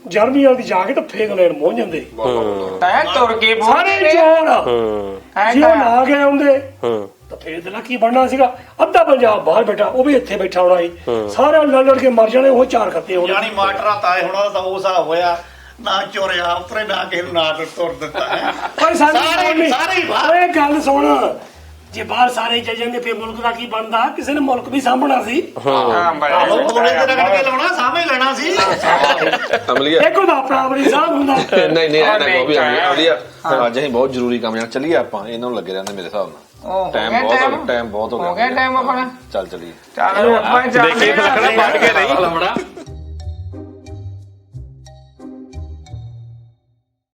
ਜਰਮਨੀ ਦੀ ਜਾ ਕੇ ਤਾਂ ਫੇਰ ਇੰਗਲੈਂਡ ਪਹੁੰਚ ਜਾਂਦੇ ਤੁਰ ਕੇ ਸਾਰੇ ਚੋਰ। ਜੇ ਉਹ ਨਾ ਗਏ ਹੁੰਦੇ ਤਾਂ ਫੇਰ ਇਹਦਾ ਕੀ ਬਣਨਾ ਸੀਗਾ? ਅੱਧਾ ਪੰਜਾਬ ਬਾਹਰ ਬੈਠਾ, ਉਹ ਵੀ ਇੱਥੇ ਬੈਠਾ ਹੋਣਾ ਸੀ, ਸਾਰੇ ਲੜ ਕੇ ਮਰ ਜਾਣੇ। ਉਹ ਚਾਰ ਖੱਤੇ ਹੋਣੇ। ਯਾਨੀ ਮਾਸਟਰਾਂ ਤਾਏ ਹੋਣਾ ਤਾਂ ਉਹ ਹਿਸਾਬ ਹੋਇਆ, ਨਾ ਚੋਰਿਆ ਉਤਰੇ, ਨਾ ਕਿਸੇ ਨੂੰ ਨਾ ਤੁਰ ਦਿੱਤਾ ਹੈ। ਪਰ ਸਾਰੇ ਗੱਲ ਸੁਣ, ਜੇ ਬਾਹਰ ਸਾਰੇ ਚੱਲ ਜਾਂਦੇ ਫਿਰ ਮੁਲਕ ਦਾ ਕੀ ਬਣਦਾ? ਕਿਸੇ ਨੇ ਮੁਲਕ ਵੀ ਸਾਂਭਣਾ ਸੀ। ਥੋੜੇ ਤੇ ਰਗੜ ਕੇ ਲਾਉਣਾ, ਸਾਹਮਣੇ ਲੈਣਾ ਸੀ। ਇੱਕ ਉਹਦਾ ਆਪਣਾ ਆਪਣੀ ਸਾਂਭ ਹੁੰਦਾ। ਨਹੀਂ ਅਮਲੀਆ ਅੱਜ ਅਸੀਂ ਬਹੁਤ ਜ਼ਰੂਰੀ ਕੰਮ ਜਾਣਾ, ਚੱਲੀਏ ਆਪਾਂ। ਇਹਨਾਂ ਨੂੰ ਲੱਗੇ ਰਹਿੰਦੇ ਮੇਰੇ ਹਿਸਾਬ ਨਾਲ। ਟਾਈਮ ਬਹੁਤ ਹੋ ਗਿਆ। ਟਾਈਮ ਆਪਣਾ ਚੱਲ ਚੱਲੀਏ। ਚੱਲ ਆਪਾਂ ਦੇਖੀਏ ਲੱਕੜਾਂ ਵੱਢ ਕੇ ਰਹੀ ਲੰਬੜਾ